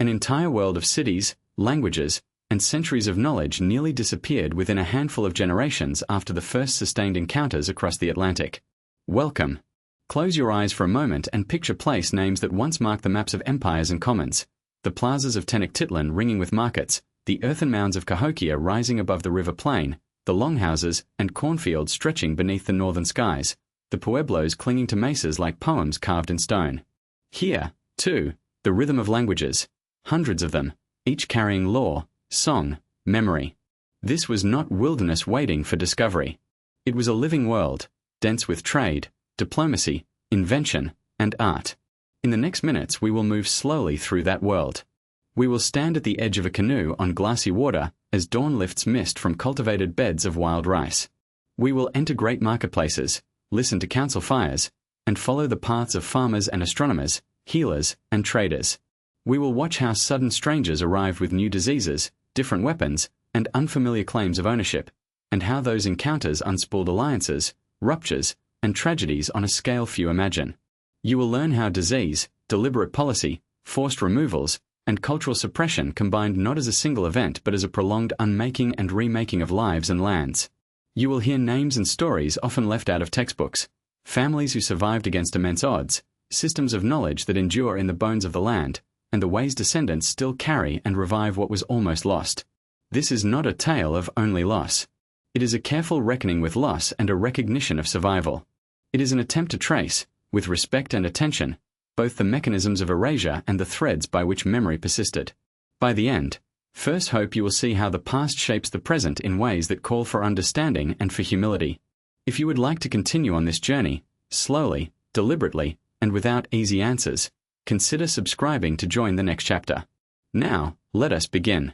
An entire world of cities, languages, and centuries of knowledge nearly disappeared within a handful of generations after the first sustained encounters across the Atlantic. Welcome. Close your eyes for a moment and picture place names that once marked the maps of empires and commons, the plazas of Tenochtitlan ringing with markets, the earthen mounds of Cahokia rising above the river plain, the longhouses and cornfields stretching beneath the northern skies, the pueblos clinging to mesas like poems carved in stone. Here, too, the rhythm of languages, hundreds of them, each carrying lore, song, memory. This was not wilderness waiting for discovery. It was a living world, dense with trade, diplomacy, invention, and art. In the next minutes we will move slowly through that world. We will stand at the edge of a canoe on glassy water as dawn lifts mist from cultivated beds of wild rice. We will enter great marketplaces, listen to council fires, and follow the paths of farmers and astronomers, healers and traders. We will watch how sudden strangers arrived with new diseases, different weapons, and unfamiliar claims of ownership, and how those encounters unspooled alliances, ruptures, and tragedies on a scale few imagine. You will learn how disease, deliberate policy, forced removals, and cultural suppression combined not as a single event but as a prolonged unmaking and remaking of lives and lands. You will hear names and stories often left out of textbooks, families who survived against immense odds, systems of knowledge that endure in the bones of the land, and the ways descendants still carry and revive what was almost lost. This is not a tale of only loss. It is a careful reckoning with loss and a recognition of survival. It is an attempt to trace, with respect and attention, both the mechanisms of erasure and the threads by which memory persisted. By the end, first hope you will see how the past shapes the present in ways that call for understanding and for humility. If you would like to continue on this journey, slowly, deliberately, and without easy answers, consider subscribing to join the next chapter. Now, let us begin.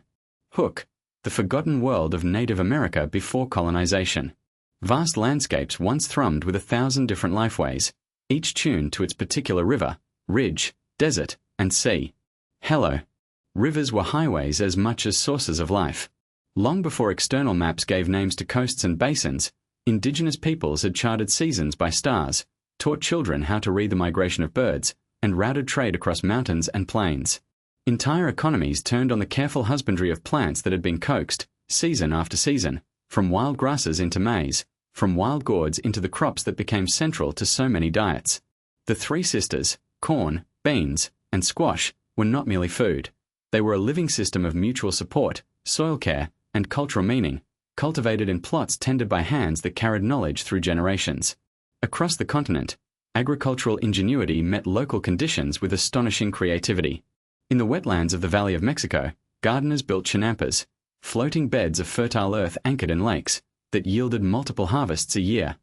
Hook, the forgotten world of Native America before colonization. Vast landscapes once thrummed with 1,000 different lifeways, each tuned to its particular river, ridge, desert, and sea. Hello. Rivers were highways as much as sources of life. Long before external maps gave names to coasts and basins, indigenous peoples had charted seasons by stars, taught children how to read the migration of birds, and routed trade across mountains and plains. Entire economies turned on the careful husbandry of plants that had been coaxed, season after season, from wild grasses into maize, from wild gourds into the crops that became central to so many diets. The three sisters, corn, beans, and squash, were not merely food. They were a living system of mutual support, soil care, and cultural meaning, cultivated in plots tended by hands that carried knowledge through generations. Across the continent, agricultural ingenuity met local conditions with astonishing creativity. In the wetlands of the Valley of Mexico, gardeners built chinampas, floating beds of fertile earth anchored in lakes, that yielded multiple harvests a year.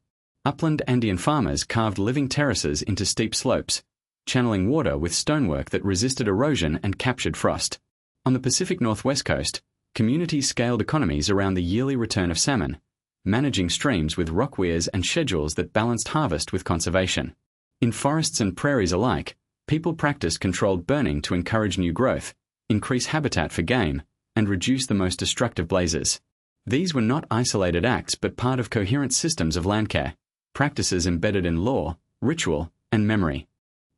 Upland Andean farmers carved living terraces into steep slopes, channeling water with stonework that resisted erosion and captured frost. On the Pacific Northwest coast, communities scaled economies around the yearly return of salmon, managing streams with rock weirs and schedules that balanced harvest with conservation. In forests and prairies alike, people practiced controlled burning to encourage new growth, increase habitat for game, and reduce the most destructive blazes. These were not isolated acts but part of coherent systems of landcare, practices embedded in law, ritual, and memory.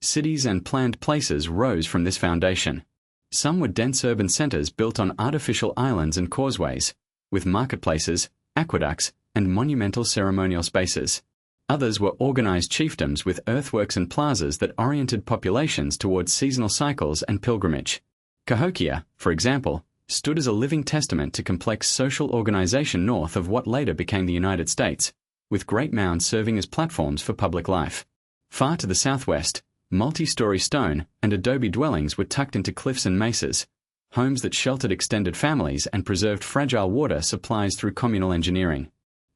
Cities and planned places rose from this foundation. Some were dense urban centers built on artificial islands and causeways, with marketplaces, aqueducts, and monumental ceremonial spaces. Others were organized chiefdoms with earthworks and plazas that oriented populations towards seasonal cycles and pilgrimage. Cahokia, for example, stood as a living testament to complex social organization north of what later became the United States, with great mounds serving as platforms for public life. Far to the southwest, multi-story stone and adobe dwellings were tucked into cliffs and mesas, homes that sheltered extended families and preserved fragile water supplies through communal engineering.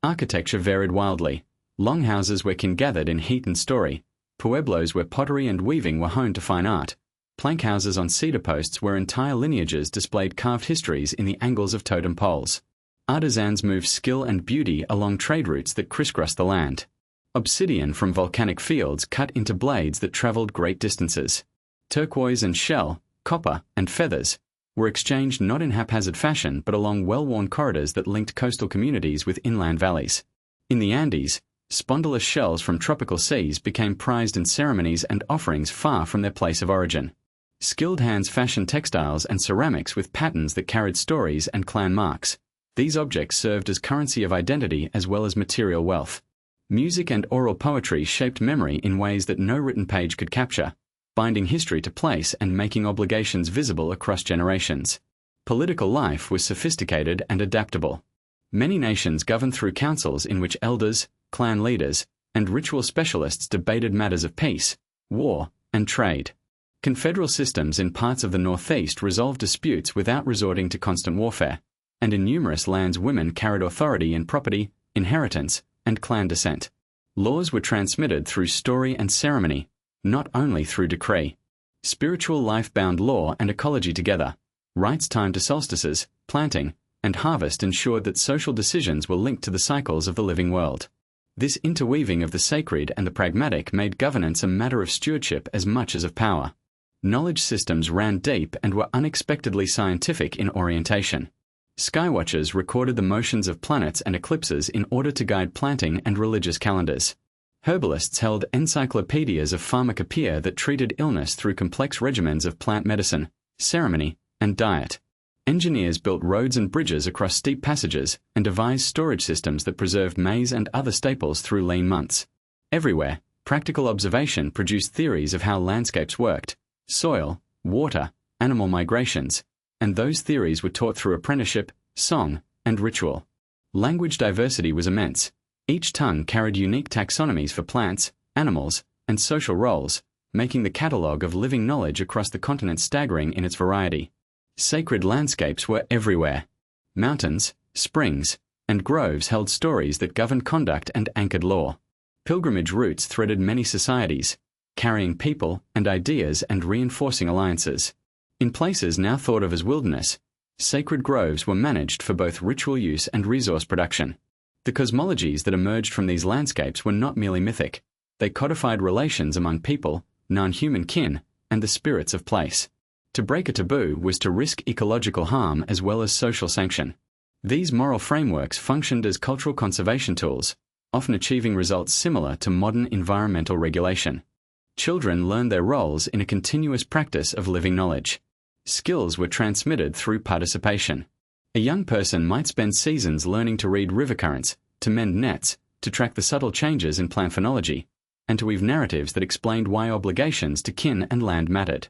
Architecture varied wildly. Longhouses where kin gathered in heat and story, pueblos where pottery and weaving were honed to fine art, plank houses on cedar posts where entire lineages displayed carved histories in the angles of totem poles. Artisans moved skill and beauty along trade routes that crisscrossed the land. Obsidian from volcanic fields cut into blades that traveled great distances. Turquoise and shell, copper and feathers were exchanged not in haphazard fashion but along well-worn corridors that linked coastal communities with inland valleys. In the Andes, spondylus shells from tropical seas became prized in ceremonies and offerings far from their place of origin. Skilled hands fashioned textiles and ceramics with patterns that carried stories and clan marks. These objects served as currency of identity as well as material wealth. Music and oral poetry shaped memory in ways that no written page could capture, binding history to place and making obligations visible across generations. Political life was sophisticated and adaptable. Many nations governed through councils in which elders, clan leaders, and ritual specialists debated matters of peace, war, and trade. Confederal systems in parts of the Northeast resolved disputes without resorting to constant warfare, and in numerous lands women carried authority in property, inheritance, and clan descent. Laws were transmitted through story and ceremony, not only through decree. Spiritual life bound law and ecology together. Rites timed to solstices, planting, and harvest ensured that social decisions were linked to the cycles of the living world. This interweaving of the sacred and the pragmatic made governance a matter of stewardship as much as of power. Knowledge systems ran deep and were unexpectedly scientific in orientation. Skywatchers recorded the motions of planets and eclipses in order to guide planting and religious calendars. Herbalists held encyclopedias of pharmacopoeia that treated illness through complex regimens of plant medicine, ceremony, and diet. Engineers built roads and bridges across steep passages and devised storage systems that preserved maize and other staples through lean months. Everywhere, practical observation produced theories of how landscapes worked, soil, water, animal migrations, and those theories were taught through apprenticeship, song, and ritual. Language diversity was immense. Each tongue carried unique taxonomies for plants, animals, and social roles, making the catalogue of living knowledge across the continent staggering in its variety. Sacred landscapes were everywhere. Mountains, springs, and groves held stories that governed conduct and anchored law. Pilgrimage routes threaded many societies, carrying people and ideas and reinforcing alliances. In places now thought of as wilderness, sacred groves were managed for both ritual use and resource production. The cosmologies that emerged from these landscapes were not merely mythic. They codified relations among people, non-human kin, and the spirits of place. To break a taboo was to risk ecological harm as well as social sanction. These moral frameworks functioned as cultural conservation tools, often achieving results similar to modern environmental regulation. Children learned their roles in a continuous practice of living knowledge. Skills were transmitted through participation. A young person might spend seasons learning to read river currents, to mend nets, to track the subtle changes in plant phenology, and to weave narratives that explained why obligations to kin and land mattered.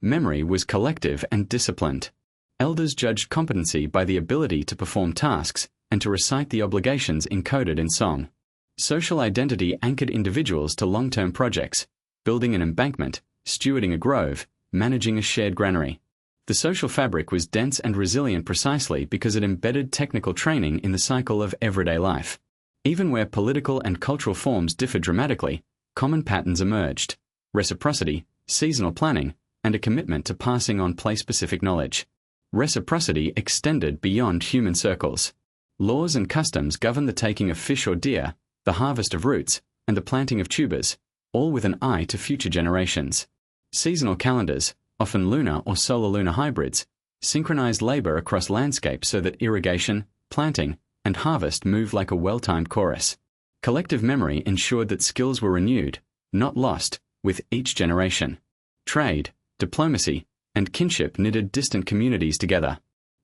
Memory was collective and disciplined. Elders judged competency by the ability to perform tasks and to recite the obligations encoded in song. Social identity anchored individuals to long-term projects, building an embankment, stewarding a grove, managing a shared granary. The social fabric was dense and resilient precisely because it embedded technical training in the cycle of everyday life. Even where political and cultural forms differed dramatically, common patterns emerged: reciprocity, seasonal planning, and a commitment to passing on place-specific knowledge. Reciprocity extended beyond human circles. Laws and customs governed the taking of fish or deer, the harvest of roots, and the planting of tubers, all with an eye to future generations. Seasonal calendars, often lunar or solar-lunar hybrids, synchronized labor across landscapes so that irrigation, planting, and harvest moved like a well-timed chorus. Collective memory ensured that skills were renewed, not lost, with each generation. Trade, diplomacy, and kinship knitted distant communities together.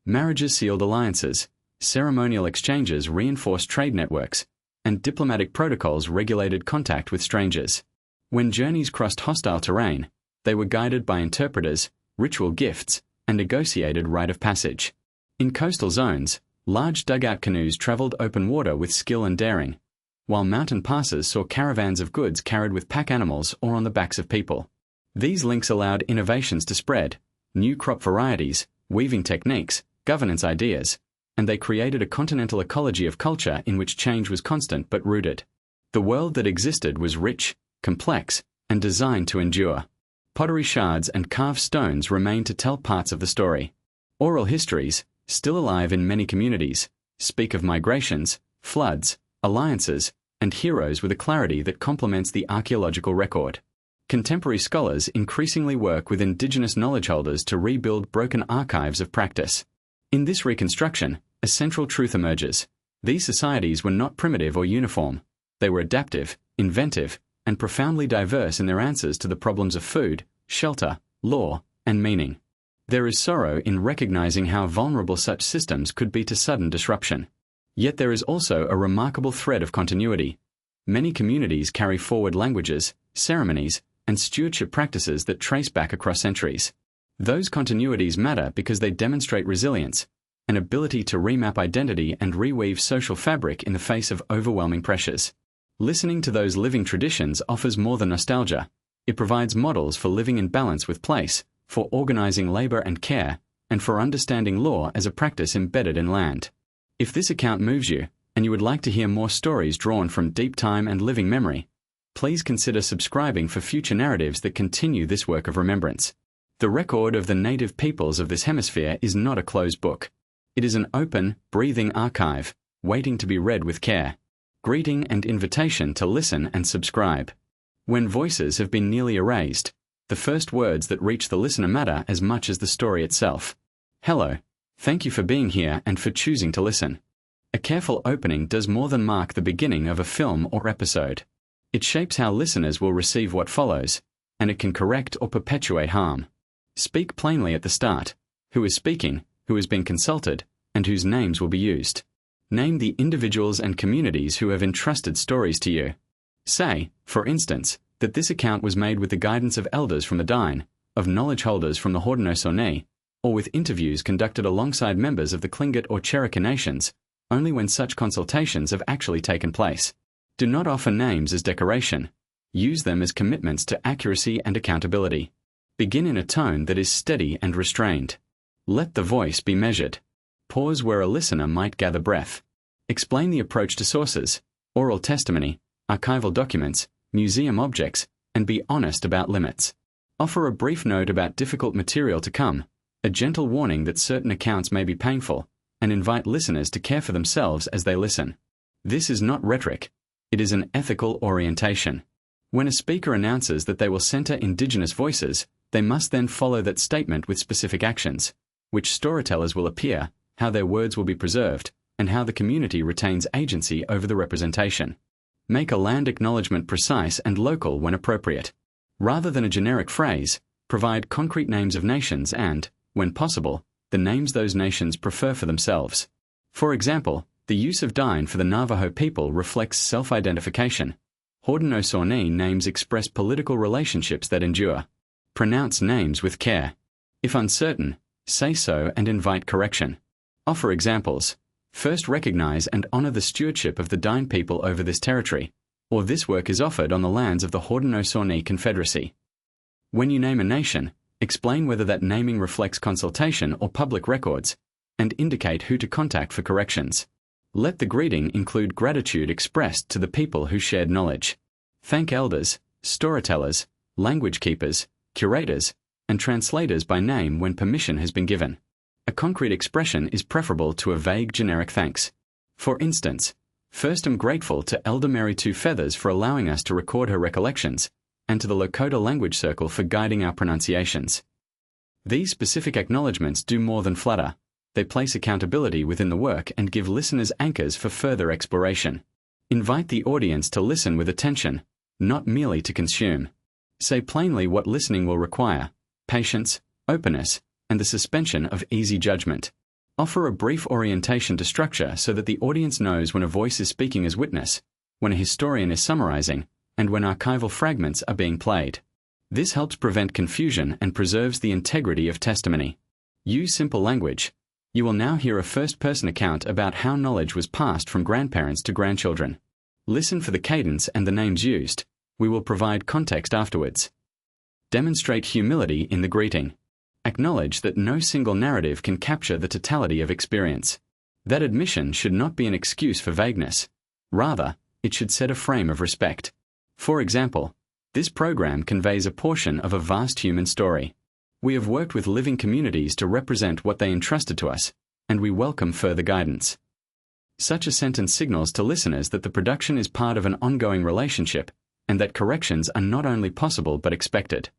Marriages sealed alliances, ceremonial exchanges reinforced trade networks, and diplomatic protocols regulated contact with strangers. When journeys crossed hostile terrain, they were guided by interpreters, ritual gifts, and negotiated rite of passage. In coastal zones, large dugout canoes traveled open water with skill and daring, while mountain passes saw caravans of goods carried with pack animals or on the backs of people. These links allowed innovations to spread, new crop varieties, weaving techniques, governance ideas, and they created a continental ecology of culture in which change was constant but rooted. The world that existed was rich, complex, and designed to endure. Pottery shards and carved stones remain to tell parts of the story. Oral histories, still alive in many communities, speak of migrations, floods, alliances, and heroes with a clarity that complements the archaeological record. Contemporary scholars increasingly work with Indigenous knowledge holders to rebuild broken archives of practice. In this reconstruction, a central truth emerges. These societies were not primitive or uniform. They were adaptive, inventive, and profoundly diverse in their answers to the problems of food, shelter, law, and meaning. There is sorrow in recognizing how vulnerable such systems could be to sudden disruption. Yet there is also a remarkable thread of continuity. Many communities carry forward languages, ceremonies, and stewardship practices that trace back across centuries. Those continuities matter because they demonstrate resilience, an ability to remap identity and reweave social fabric in the face of overwhelming pressures. Listening to those living traditions offers more than nostalgia. It provides models for living in balance with place, for organizing labor and care, and for understanding law as a practice embedded in land. If this account moves you, and you would like to hear more stories drawn from deep time and living memory, please consider subscribing for future narratives that continue this work of remembrance. The record of the native peoples of this hemisphere is not a closed book. It is an open, breathing archive, waiting to be read with care. Greeting and invitation to listen and subscribe. When voices have been nearly erased, the first words that reach the listener matter as much as the story itself. Hello. Thank you for being here and for choosing to listen. A careful opening does more than mark the beginning of a film or episode. It shapes how listeners will receive what follows, and it can correct or perpetuate harm. Speak plainly at the start. Who is speaking, who has been consulted, and whose names will be used. Name the individuals and communities who have entrusted stories to you. Say, for instance, that this account was made with the guidance of elders from the Dine, of knowledge holders from the Haudenosaunee, or with interviews conducted alongside members of the Tlingit or Cherokee nations, only when such consultations have actually taken place. Do not offer names as decoration. Use them as commitments to accuracy and accountability. Begin in a tone that is steady and restrained. Let the voice be measured. Pause where a listener might gather breath. Explain the approach to sources, oral testimony, archival documents, museum objects, and be honest about limits. Offer a brief note about difficult material to come, a gentle warning that certain accounts may be painful, and invite listeners to care for themselves as they listen. This is not rhetoric. It is an ethical orientation. When a speaker announces that they will center Indigenous voices, they must then follow that statement with specific actions. Which storytellers will appear, how their words will be preserved, and how the community retains agency over the representation. Make a land acknowledgement precise and local when appropriate. Rather than a generic phrase, provide concrete names of nations and, when possible, the names those nations prefer for themselves. For example, the use of Dine for the Navajo people reflects self-identification. Haudenosaunee names express political relationships that endure. Pronounce names with care. If uncertain, say so and invite correction. Offer examples. First, recognize and honor the stewardship of the Dine people over this territory, or this work is offered on the lands of the Haudenosaunee Confederacy. When you name a nation, explain whether that naming reflects consultation or public records, and indicate who to contact for corrections. Let the greeting include gratitude expressed to the people who shared knowledge. Thank elders, storytellers, language keepers, curators, and translators by name when permission has been given. A concrete expression is preferable to a vague generic thanks. For instance, first I'm grateful to Elder Mary Two Feathers for allowing us to record her recollections, and to the Lakota Language Circle for guiding our pronunciations. These specific acknowledgements do more than flatter. They place accountability within the work and give listeners anchors for further exploration. Invite the audience to listen with attention, not merely to consume. Say plainly what listening will require: patience, openness, and the suspension of easy judgment. Offer a brief orientation to structure so that the audience knows when a voice is speaking as witness, when a historian is summarizing, and when archival fragments are being played. This helps prevent confusion and preserves the integrity of testimony. Use simple language. You will now hear a first-person account about how knowledge was passed from grandparents to grandchildren. Listen for the cadence and the names used. We will provide context afterwards. Demonstrate humility in the greeting. Acknowledge that no single narrative can capture the totality of experience. That admission should not be an excuse for vagueness. Rather, it should set a frame of respect. For example, this program conveys a portion of a vast human story. We have worked with living communities to represent what they entrusted to us, and we welcome further guidance. Such a sentence signals to listeners that the production is part of an ongoing relationship, and that corrections are not only possible but expected.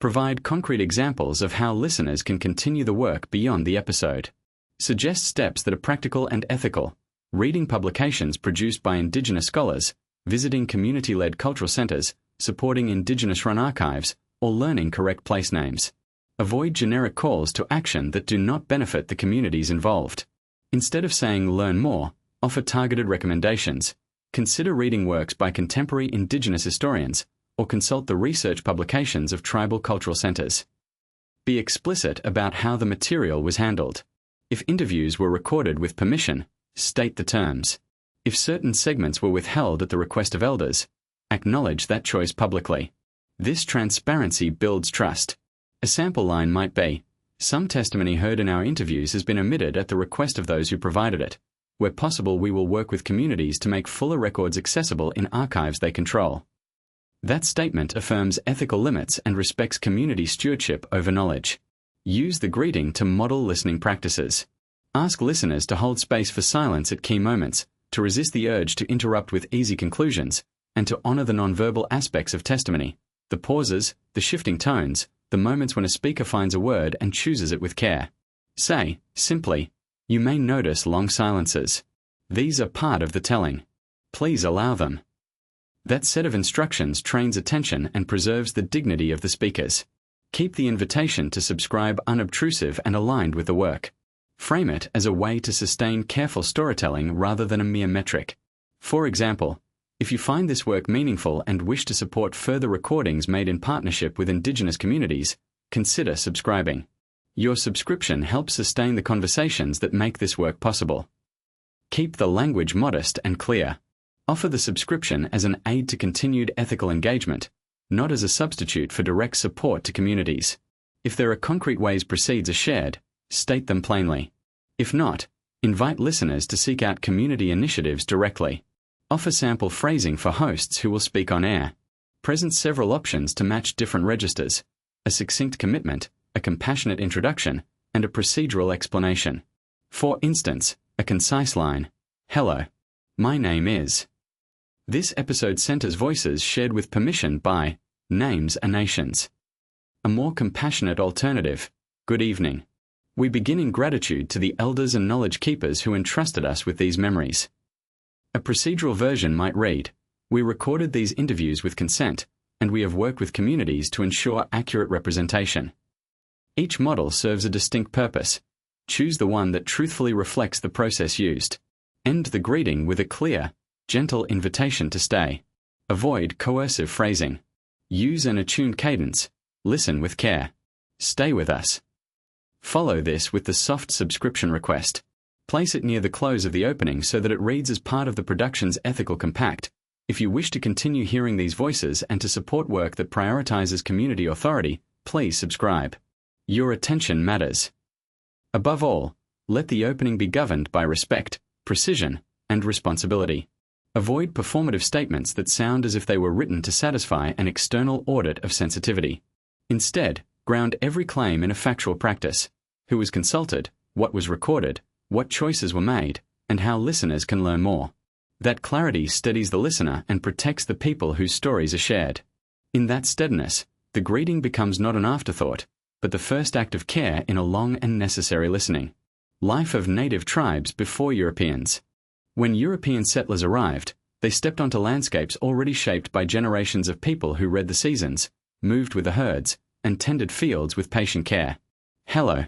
Provide concrete examples of how listeners can continue the work beyond the episode. Suggest steps that are practical and ethical. Reading publications produced by Indigenous scholars, visiting community-led cultural centers, supporting Indigenous-run archives, or learning correct place names. Avoid generic calls to action that do not benefit the communities involved. Instead of saying learn more, offer targeted recommendations. Consider reading works by contemporary Indigenous historians, or consult the research publications of tribal cultural centers. Be explicit about how the material was handled. If interviews were recorded with permission, state the terms. If certain segments were withheld at the request of elders, acknowledge that choice publicly. This transparency builds trust. A sample line might be, "Some testimony heard in our interviews has been omitted at the request of those who provided it. Where possible, we will work with communities to make fuller records accessible in archives they control." That statement affirms ethical limits and respects community stewardship over knowledge. Use the greeting to model listening practices. Ask listeners to hold space for silence at key moments, to resist the urge to interrupt with easy conclusions, and to honor the nonverbal aspects of testimony, the pauses, the shifting tones, the moments when a speaker finds a word and chooses it with care. Say, simply, "You may notice long silences. These are part of the telling. Please allow them." That set of instructions trains attention and preserves the dignity of the speakers. Keep the invitation to subscribe unobtrusive and aligned with the work. Frame it as a way to sustain careful storytelling rather than a mere metric. For example, if you find this work meaningful and wish to support further recordings made in partnership with Indigenous communities, consider subscribing. Your subscription helps sustain the conversations that make this work possible. Keep the language modest and clear. Offer the subscription as an aid to continued ethical engagement, not as a substitute for direct support to communities. If there are concrete ways proceeds are shared, state them plainly. If not, invite listeners to seek out community initiatives directly. Offer sample phrasing for hosts who will speak on air. Present several options to match different registers: a succinct commitment, a compassionate introduction, and a procedural explanation. For instance, a concise line: "Hello, my name is." This episode centers voices shared with permission by names and nations. A more compassionate alternative: "Good evening. We begin in gratitude to the elders and knowledge keepers who entrusted us with these memories." A procedural version might read, "We recorded these interviews with consent, and we have worked with communities to ensure accurate representation." Each model serves a distinct purpose. Choose the one that truthfully reflects the process used. End the greeting with a clear, gentle invitation to stay. Avoid coercive phrasing. Use an attuned cadence. Listen with care. Stay with us. Follow this with the soft subscription request. Place it near the close of the opening so that it reads as part of the production's ethical compact. If you wish to continue hearing these voices and to support work that prioritizes community authority, please subscribe. Your attention matters. Above all, let the opening be governed by respect, precision, and responsibility. Avoid performative statements that sound as if they were written to satisfy an external audit of sensitivity. Instead, ground every claim in a factual practice: who was consulted, what was recorded, what choices were made, and how listeners can learn more. That clarity steadies the listener and protects the people whose stories are shared. In that steadiness, the greeting becomes not an afterthought, but the first act of care in a long and necessary listening. Life of native tribes before Europeans. When European settlers arrived, they stepped onto landscapes already shaped by generations of people who read the seasons, moved with the herds, and tended fields with patient care. Hello.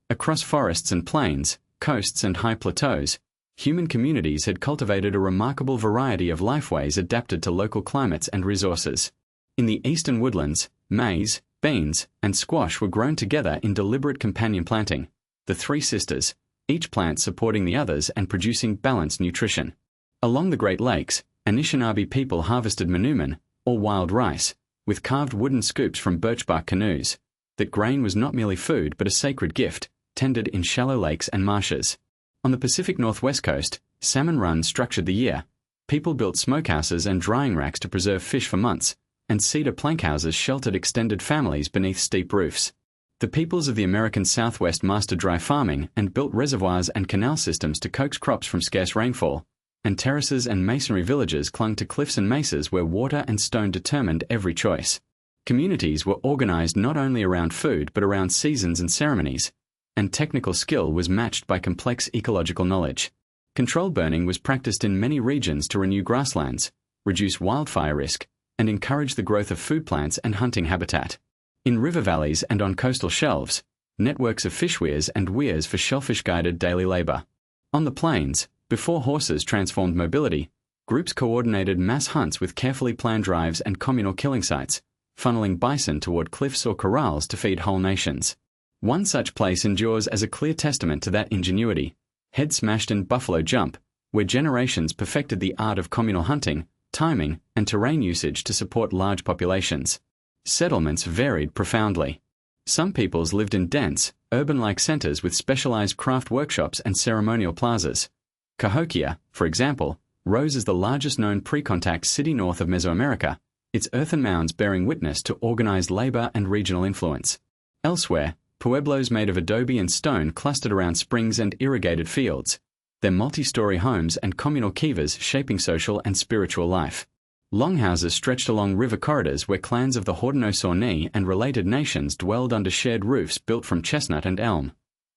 Across forests and plains, coasts and high plateaus, human communities had cultivated a remarkable variety of lifeways adapted to local climates and resources. In the eastern woodlands, maize, beans, and squash were grown together in deliberate companion planting, the three sisters, each plant supporting the others and producing balanced nutrition. Along the Great Lakes, Anishinaabe people harvested manoomin, or wild rice, with carved wooden scoops from birchbark canoes. That grain was not merely food but a sacred gift, tended in shallow lakes and marshes. On the Pacific Northwest coast, salmon runs structured the year. People built smokehouses and drying racks to preserve fish for months, and cedar plank houses sheltered extended families beneath steep roofs. The peoples of the American Southwest mastered dry farming and built reservoirs and canal systems to coax crops from scarce rainfall, and terraces and masonry villages clung to cliffs and mesas where water and stone determined every choice. Communities were organized not only around food but around seasons and ceremonies, and technical skill was matched by complex ecological knowledge. Controlled burning was practiced in many regions to renew grasslands, reduce wildfire risk, and encourage the growth of food plants and hunting habitat. In river valleys and on coastal shelves, networks of fish weirs and weirs for shellfish guided daily labor. On the plains, before horses transformed mobility, groups coordinated mass hunts with carefully planned drives and communal killing sites, funneling bison toward cliffs or corrals to feed whole nations. One such place endures as a clear testament to that ingenuity, Head Smashed in Buffalo Jump, where generations perfected the art of communal hunting, timing, and terrain usage to support large populations. Settlements varied profoundly. Some peoples lived in dense, urban-like centers with specialized craft workshops and ceremonial plazas. Cahokia, for example, rose as the largest known pre-contact city north of Mesoamerica, its earthen mounds bearing witness to organized labor and regional influence. Elsewhere, pueblos made of adobe and stone clustered around springs and irrigated fields, their multi-story homes and communal kivas shaping social and spiritual life. Longhouses stretched along river corridors where clans of the Haudenosaunee and related nations dwelled under shared roofs built from chestnut and elm.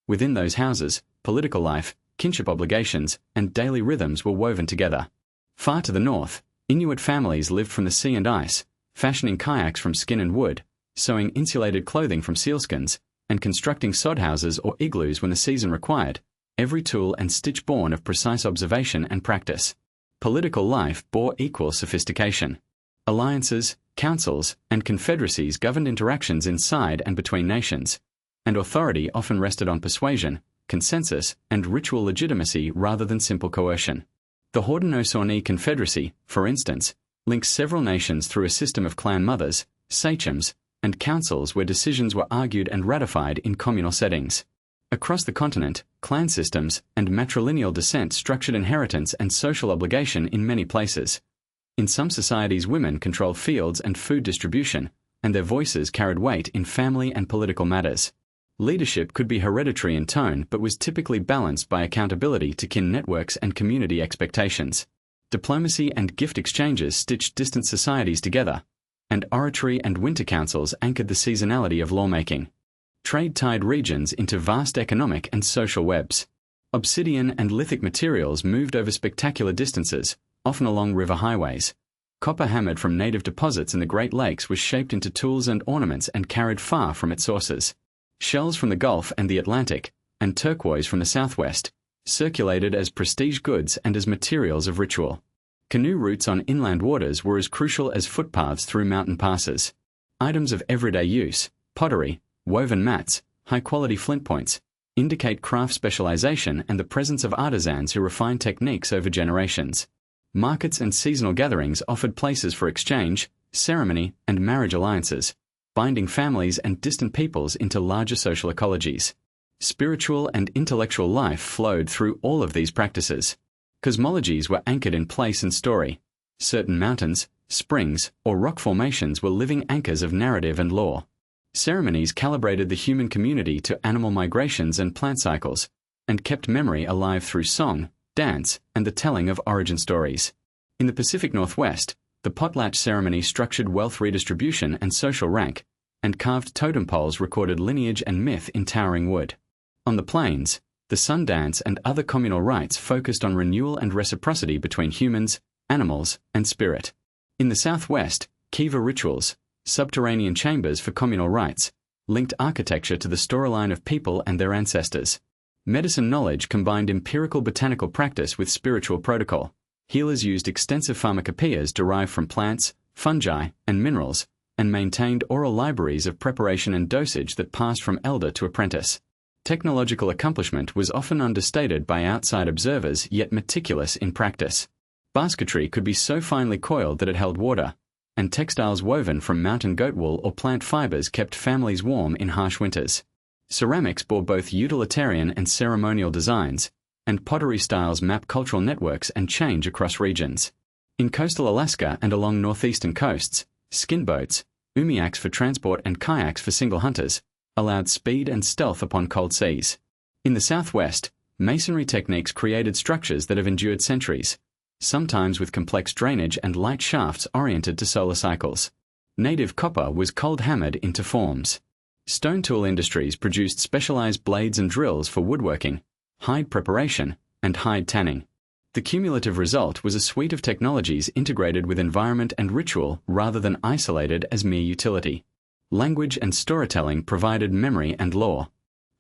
Within those houses, political life, kinship obligations, and daily rhythms were woven together. Far to the north, Inuit families lived from the sea and ice, fashioning kayaks from skin and wood, sewing insulated clothing from sealskins, and constructing sod houses or igloos when the season required, every tool and stitch born of precise observation and practice. Political life bore equal sophistication. Alliances, councils, and confederacies governed interactions inside and between nations, and authority often rested on persuasion, consensus, and ritual legitimacy rather than simple coercion. The Haudenosaunee Confederacy, for instance, links several nations through a system of clan mothers, sachems, and councils where decisions were argued and ratified in communal settings. Across the continent, clan systems and matrilineal descent structured inheritance and social obligation in many places. In some societies, women controlled fields and food distribution, and their voices carried weight in family and political matters. Leadership could be hereditary in tone but was typically balanced by accountability to kin networks and community expectations. Diplomacy and gift exchanges stitched distant societies together, and oratory and winter councils anchored the seasonality of lawmaking. Trade tied regions into vast economic and social webs. Obsidian and lithic materials moved over spectacular distances, often along river highways. Copper hammered from native deposits in the Great Lakes was shaped into tools and ornaments and carried far from its sources. Shells from the Gulf and the Atlantic, and turquoise from the Southwest, circulated as prestige goods and as materials of ritual. Canoe routes on inland waters were as crucial as footpaths through mountain passes. Items of everyday use, pottery, woven mats, high-quality flint points, indicate craft specialization and the presence of artisans who refined techniques over generations. Markets and seasonal gatherings offered places for exchange, ceremony, and marriage alliances, binding families and distant peoples into larger social ecologies. Spiritual and intellectual life flowed through all of these practices. Cosmologies were anchored in place and story. Certain mountains, springs, or rock formations were living anchors of narrative and lore. Ceremonies calibrated the human community to animal migrations and plant cycles, and kept memory alive through song, dance, and the telling of origin stories. In the Pacific Northwest, the potlatch ceremony structured wealth redistribution and social rank, and carved totem poles recorded lineage and myth in towering wood. On the plains, the sun dance and other communal rites focused on renewal and reciprocity between humans, animals, and spirit. In the Southwest, kiva rituals, subterranean chambers for communal rites, linked architecture to the storyline of people and their ancestors. Medicine knowledge combined empirical botanical practice with spiritual protocol. Healers used extensive pharmacopoeias derived from plants, fungi, and minerals, and maintained oral libraries of preparation and dosage that passed from elder to apprentice. Technological accomplishment was often understated by outside observers yet meticulous in practice. Basketry could be so finely coiled that it held water, and textiles woven from mountain goat wool or plant fibers kept families warm in harsh winters. Ceramics bore both utilitarian and ceremonial designs, and pottery styles map cultural networks and change across regions. In coastal Alaska and along northeastern coasts, skin boats, umiaks for transport and kayaks for single hunters, allowed speed and stealth upon cold seas. In the Southwest, masonry techniques created structures that have endured centuries, sometimes with complex drainage and light shafts oriented to solar cycles. Native copper was cold-hammered into forms. Stone tool industries produced specialized blades and drills for woodworking, hide preparation, and hide tanning. The cumulative result was a suite of technologies integrated with environment and ritual rather than isolated as mere utility. Language and storytelling provided memory and lore.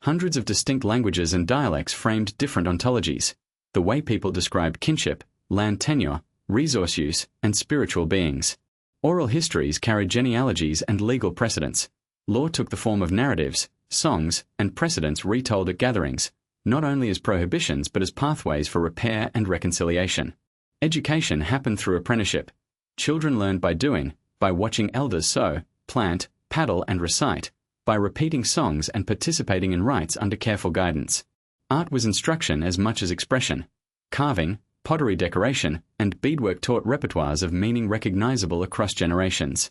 Hundreds of distinct languages and dialects framed different ontologies, the way people described kinship, land tenure, resource use, and spiritual beings. Oral histories carried genealogies and legal precedents. Law took the form of narratives, songs, and precedents retold at gatherings, not only as prohibitions but as pathways for repair and reconciliation. Education happened through apprenticeship. Children learned by doing, by watching elders sow, plant, paddle, and recite, by repeating songs and participating in rites under careful guidance. Art was instruction as much as expression. Carving, pottery decoration, and beadwork taught repertoires of meaning recognizable across generations.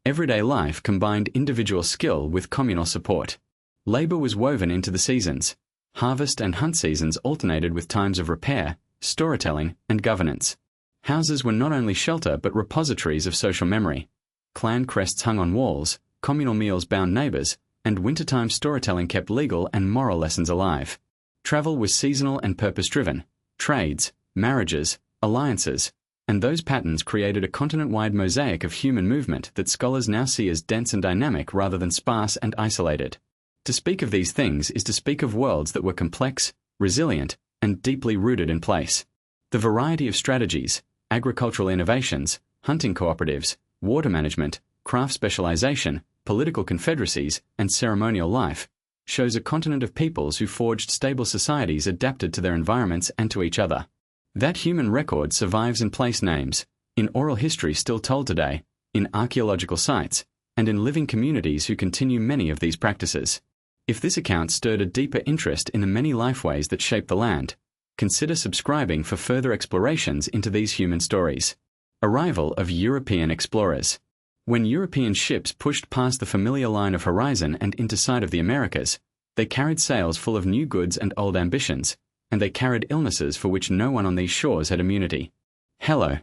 Everyday life combined individual skill with communal support. Labor was woven into the seasons. Harvest and hunt seasons alternated with times of repair, storytelling, and governance. Houses were not only shelter but repositories of social memory. Clan crests hung on walls, communal meals bound neighbors, and wintertime storytelling kept legal and moral lessons alive. Travel was seasonal and purpose-driven. Trades, marriages, alliances, and those patterns created a continent-wide mosaic of human movement that scholars now see as dense and dynamic rather than sparse and isolated. To speak of these things is to speak of worlds that were complex, resilient, and deeply rooted in place. The variety of strategies, agricultural innovations, hunting cooperatives, water management, craft specialization, political confederacies, and ceremonial life shows a continent of peoples who forged stable societies adapted to their environments and to each other. That human record survives in place names, in oral history still told today, in archaeological sites, and in living communities who continue many of these practices. If this account stirred a deeper interest in the many lifeways that shape the land, consider subscribing for further explorations into these human stories. Arrival of European explorers. When European ships pushed past the familiar line of horizon and into sight of the Americas, they carried sails full of new goods and old ambitions, and they carried illnesses for which no one on these shores had immunity. Hello.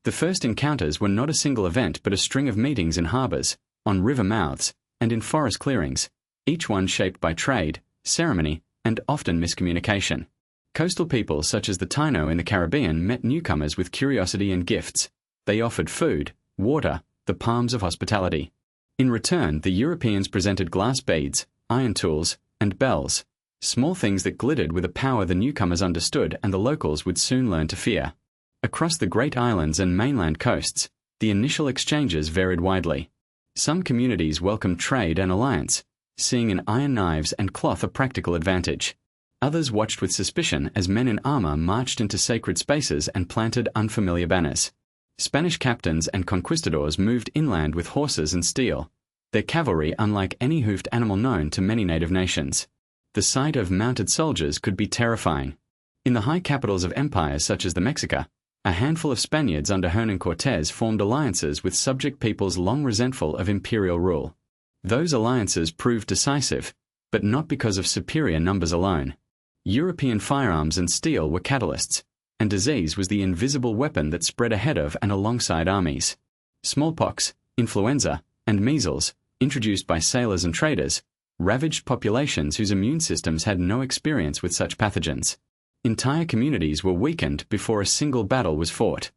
The first encounters were not a single event but a string of meetings in harbors, on river mouths, and in forest clearings, each one shaped by trade, ceremony, and often miscommunication. Coastal peoples such as the Taino in the Caribbean met newcomers with curiosity and gifts. They offered food, water, the palms of hospitality. In return, the Europeans presented glass beads, iron tools, and bells, small things that glittered with a power the newcomers understood and the locals would soon learn to fear. Across the great islands and mainland coasts, the initial exchanges varied widely. Some communities welcomed trade and alliance, seeing in iron knives and cloth a practical advantage. Others watched with suspicion as men in armor marched into sacred spaces and planted unfamiliar banners. Spanish captains and conquistadors moved inland with horses and steel, their cavalry unlike any hoofed animal known to many native nations. The sight of mounted soldiers could be terrifying. In the high capitals of empires such as the Mexica, a handful of Spaniards under Hernán Cortés formed alliances with subject peoples long resentful of imperial rule. Those alliances proved decisive, but not because of superior numbers alone. European firearms and steel were catalysts, and disease was the invisible weapon that spread ahead of and alongside armies. Smallpox, influenza, and measles, introduced by sailors and traders, ravaged populations whose immune systems had no experience with such pathogens. Entire communities were weakened before a single battle was fought.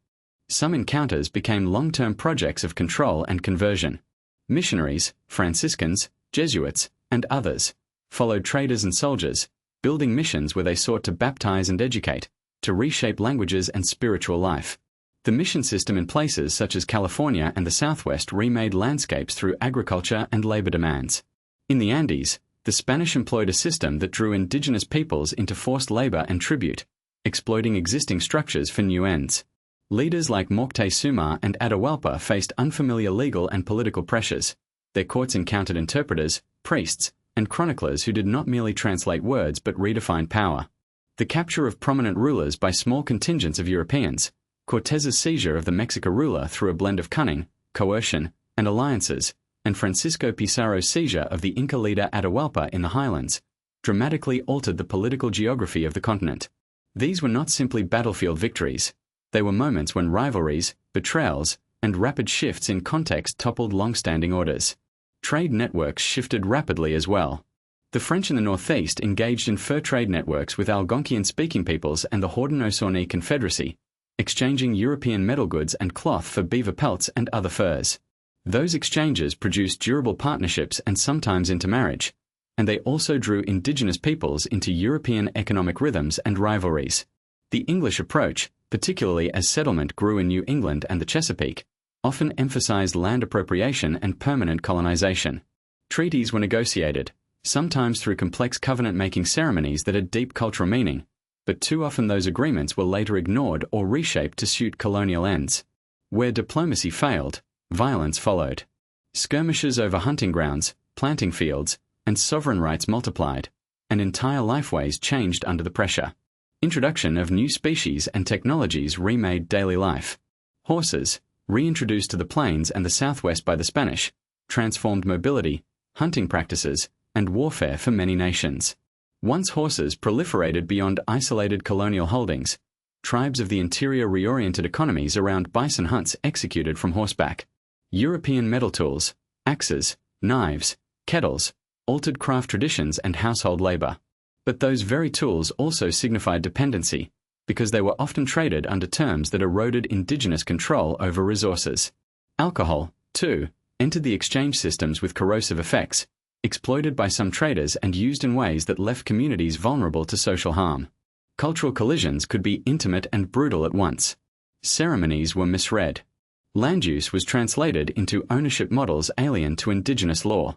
Some encounters became long-term projects of control and conversion. Missionaries, Franciscans, Jesuits, and others followed traders and soldiers, building missions where they sought to baptize and educate, to reshape languages and spiritual life. The mission system in places such as California and the Southwest remade landscapes through agriculture and labor demands. In the Andes, the Spanish employed a system that drew indigenous peoples into forced labor and tribute, exploiting existing structures for new ends. Leaders like Moctezuma and Atahualpa faced unfamiliar legal and political pressures. Their courts encountered interpreters, priests, and chroniclers who did not merely translate words but redefined power. The capture of prominent rulers by small contingents of Europeans, Cortés's seizure of the Mexica ruler through a blend of cunning, coercion, and alliances, and Francisco Pizarro's seizure of the Inca leader Atahualpa in the highlands, dramatically altered the political geography of the continent. These were not simply battlefield victories. They were moments when rivalries, betrayals, and rapid shifts in context toppled long-standing orders. Trade networks shifted rapidly as well. The French in the northeast engaged in fur trade networks with Algonquian-speaking peoples and the Haudenosaunee Confederacy, exchanging European metal goods and cloth for beaver pelts and other furs. Those exchanges produced durable partnerships and sometimes intermarriage, and they also drew indigenous peoples into European economic rhythms and rivalries. The English approach, particularly as settlement grew in New England and the Chesapeake, often emphasized land appropriation and permanent colonization. Treaties were negotiated, sometimes through complex covenant-making ceremonies that had deep cultural meaning, but too often those agreements were later ignored or reshaped to suit colonial ends. Where diplomacy failed, violence followed. Skirmishes over hunting grounds, planting fields, and sovereign rights multiplied, and entire lifeways changed under the pressure. Introduction of new species and technologies remade daily life. Horses, reintroduced to the plains and the Southwest by the Spanish, transformed mobility, hunting practices, and warfare for many nations. Once horses proliferated beyond isolated colonial holdings, tribes of the interior reoriented economies around bison hunts executed from horseback. European metal tools, axes, knives, kettles, altered craft traditions and household labor. But those very tools also signified dependency, because they were often traded under terms that eroded indigenous control over resources. Alcohol, too, entered the exchange systems with corrosive effects, exploited by some traders and used in ways that left communities vulnerable to social harm. Cultural collisions could be intimate and brutal at once. Ceremonies were misread. Land use was translated into ownership models alien to indigenous law.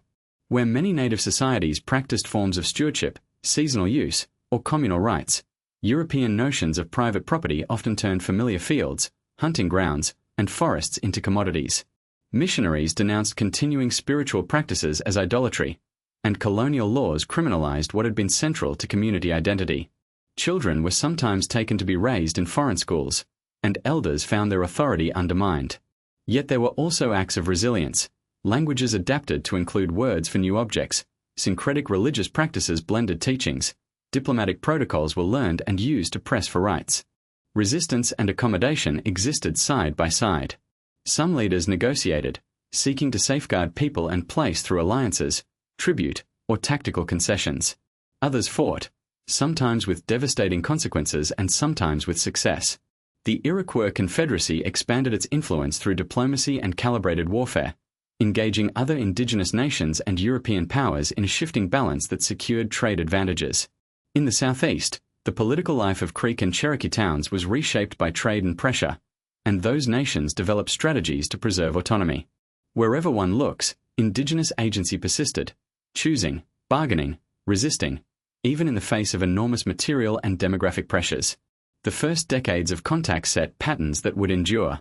Where many native societies practiced forms of stewardship, seasonal use, or communal rights, European notions of private property often turned familiar fields, hunting grounds, and forests into commodities. Missionaries denounced continuing spiritual practices as idolatry, and colonial laws criminalized what had been central to community identity. Children were sometimes taken to be raised in foreign schools, and elders found their authority undermined. Yet there were also acts of resilience, languages adapted to include words for new objects, syncretic religious practices blended teachings, diplomatic protocols were learned and used to press for rights. Resistance and accommodation existed side by side. Some leaders negotiated, seeking to safeguard people and place through alliances, tribute, or tactical concessions. Others fought, sometimes with devastating consequences and sometimes with success. The Iroquois Confederacy expanded its influence through diplomacy and calibrated warfare, engaging other indigenous nations and European powers in a shifting balance that secured trade advantages. In the Southeast, the political life of Creek and Cherokee towns was reshaped by trade and pressure, and those nations developed strategies to preserve autonomy. Wherever one looks, indigenous agency persisted, choosing, bargaining, resisting, even in the face of enormous material and demographic pressures. The first decades of contact set patterns that would endure.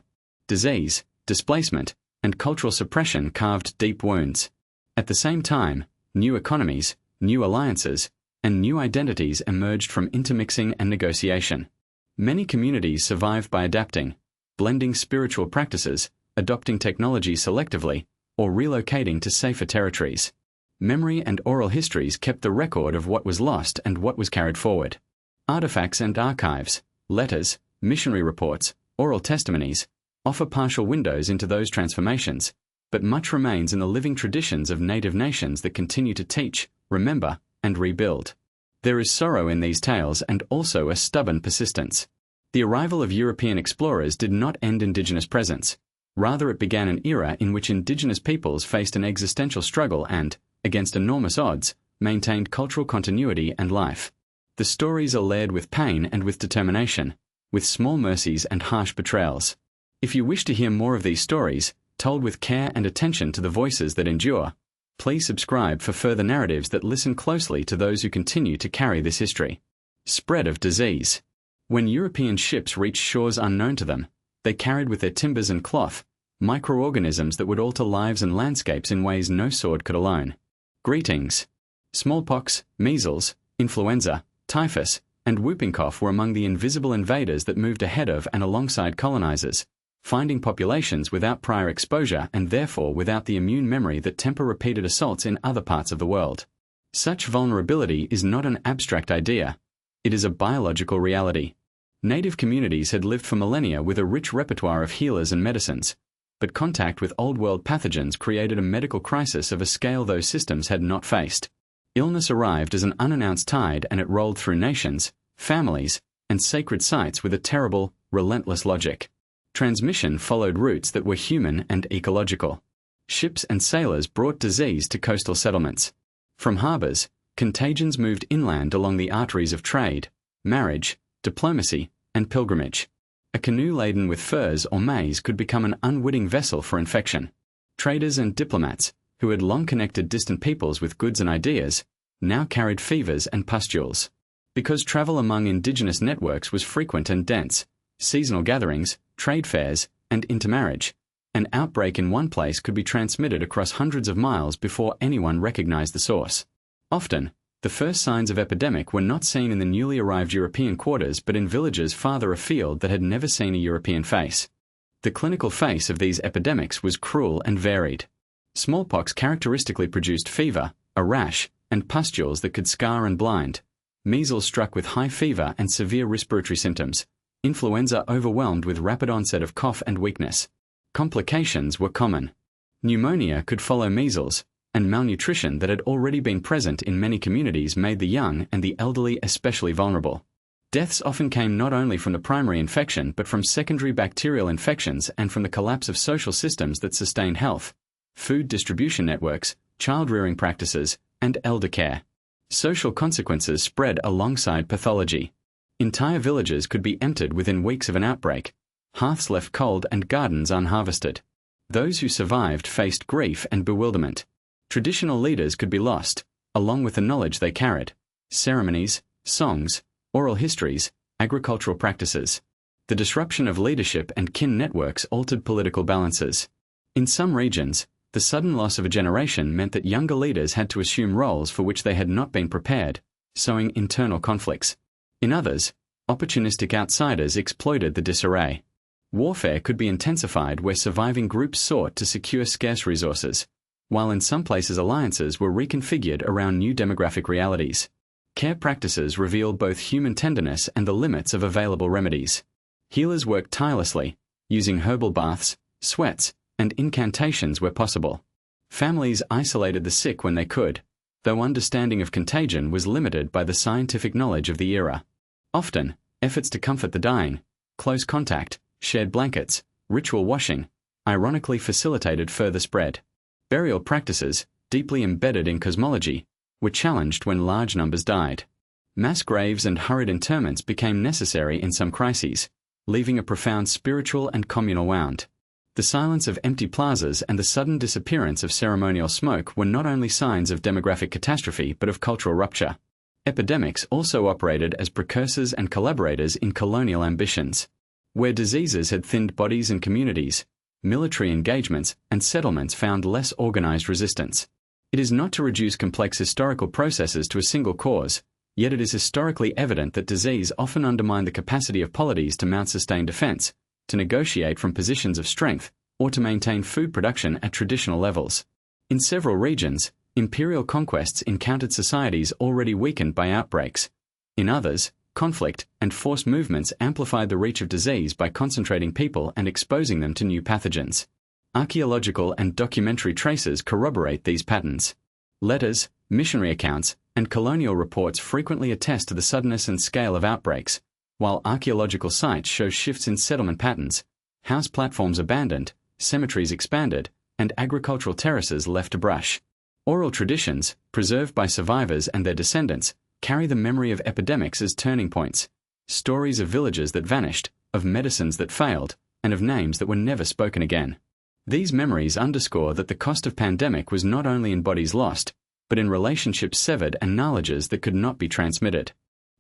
Disease, displacement, and cultural suppression carved deep wounds. At the same time, new economies, new alliances, and new identities emerged from intermixing and negotiation. Many communities survived by adapting, blending spiritual practices, adopting technology selectively, or relocating to safer territories. Memory and oral histories kept the record of what was lost and what was carried forward. Artifacts and archives, letters, missionary reports, oral testimonies, offer partial windows into those transformations, but much remains in the living traditions of native nations that continue to teach, remember, and rebuild. There is sorrow in these tales and also a stubborn persistence. The arrival of European explorers did not end indigenous presence. Rather, it began an era in which indigenous peoples faced an existential struggle and, against enormous odds, maintained cultural continuity and life. The stories are layered with pain and with determination, with small mercies and harsh betrayals. If you wish to hear more of these stories, told with care and attention to the voices that endure, please subscribe for further narratives that listen closely to those who continue to carry this history. Spread of disease. When European ships reached shores unknown to them, they carried with their timbers and cloth microorganisms that would alter lives and landscapes in ways no sword could alone. Greetings. Smallpox, measles, influenza, typhus, and whooping cough were among the invisible invaders that moved ahead of and alongside colonizers, finding populations without prior exposure and therefore without the immune memory that temper repeated assaults in other parts of the world. Such vulnerability is not an abstract idea. It is a biological reality. Native communities had lived for millennia with a rich repertoire of healers and medicines, but contact with old-world pathogens created a medical crisis of a scale those systems had not faced. Illness arrived as an unannounced tide and it rolled through nations, families, and sacred sites with a terrible, relentless logic. Transmission followed routes that were human and ecological. Ships and sailors brought disease to coastal settlements. From harbors, contagions moved inland along the arteries of trade, marriage, diplomacy, and pilgrimage. A canoe laden with furs or maize could become an unwitting vessel for infection. Traders and diplomats, who had long connected distant peoples with goods and ideas, now carried fevers and pustules. Because travel among indigenous networks was frequent and dense, seasonal gatherings, trade fairs, and intermarriage, an outbreak in one place could be transmitted across hundreds of miles before anyone recognized the source. Often, the first signs of epidemic were not seen in the newly arrived European quarters but in villages farther afield that had never seen a European face. The clinical face of these epidemics was cruel and varied. Smallpox characteristically produced fever, a rash, and pustules that could scar and blind. Measles struck with high fever and severe respiratory symptoms. Influenza overwhelmed with rapid onset of cough and weakness. Complications were common. Pneumonia could follow measles, and malnutrition that had already been present in many communities made the young and the elderly especially vulnerable. Deaths often came not only from the primary infection but from secondary bacterial infections and from the collapse of social systems that sustained health, food distribution networks, child-rearing practices, and elder care. Social consequences spread alongside pathology. Entire villages could be emptied within weeks of an outbreak, hearths left cold and gardens unharvested. Those who survived faced grief and bewilderment. Traditional leaders could be lost, along with the knowledge they carried. Ceremonies, songs, oral histories, agricultural practices. The disruption of leadership and kin networks altered political balances. In some regions, the sudden loss of a generation meant that younger leaders had to assume roles for which they had not been prepared, sowing internal conflicts. In others, opportunistic outsiders exploited the disarray. Warfare could be intensified where surviving groups sought to secure scarce resources, while in some places alliances were reconfigured around new demographic realities. Care practices revealed both human tenderness and the limits of available remedies. Healers worked tirelessly, using herbal baths, sweats, and incantations where possible. Families isolated the sick when they could, though understanding of contagion was limited by the scientific knowledge of the era. Often, efforts to comfort the dying, close contact, shared blankets, ritual washing, ironically facilitated further spread. Burial practices, deeply embedded in cosmology, were challenged when large numbers died. Mass graves and hurried interments became necessary in some crises, leaving a profound spiritual and communal wound. The silence of empty plazas and the sudden disappearance of ceremonial smoke were not only signs of demographic catastrophe but of cultural rupture. Epidemics also operated as precursors and collaborators in colonial ambitions. Where diseases had thinned bodies and communities, military engagements and settlements found less organized resistance. It is not to reduce complex historical processes to a single cause, yet it is historically evident that disease often undermined the capacity of polities to mount sustained defense, to negotiate from positions of strength, or to maintain food production at traditional levels. In several regions, imperial conquests encountered societies already weakened by outbreaks. In others, conflict and forced movements amplified the reach of disease by concentrating people and exposing them to new pathogens. Archaeological and documentary traces corroborate these patterns. Letters, missionary accounts, and colonial reports frequently attest to the suddenness and scale of outbreaks, while archaeological sites show shifts in settlement patterns, house platforms abandoned, cemeteries expanded, and agricultural terraces left to brush. Oral traditions, preserved by survivors and their descendants, carry the memory of epidemics as turning points, stories of villages that vanished, of medicines that failed, and of names that were never spoken again. These memories underscore that the cost of pandemic was not only in bodies lost, but in relationships severed and knowledges that could not be transmitted.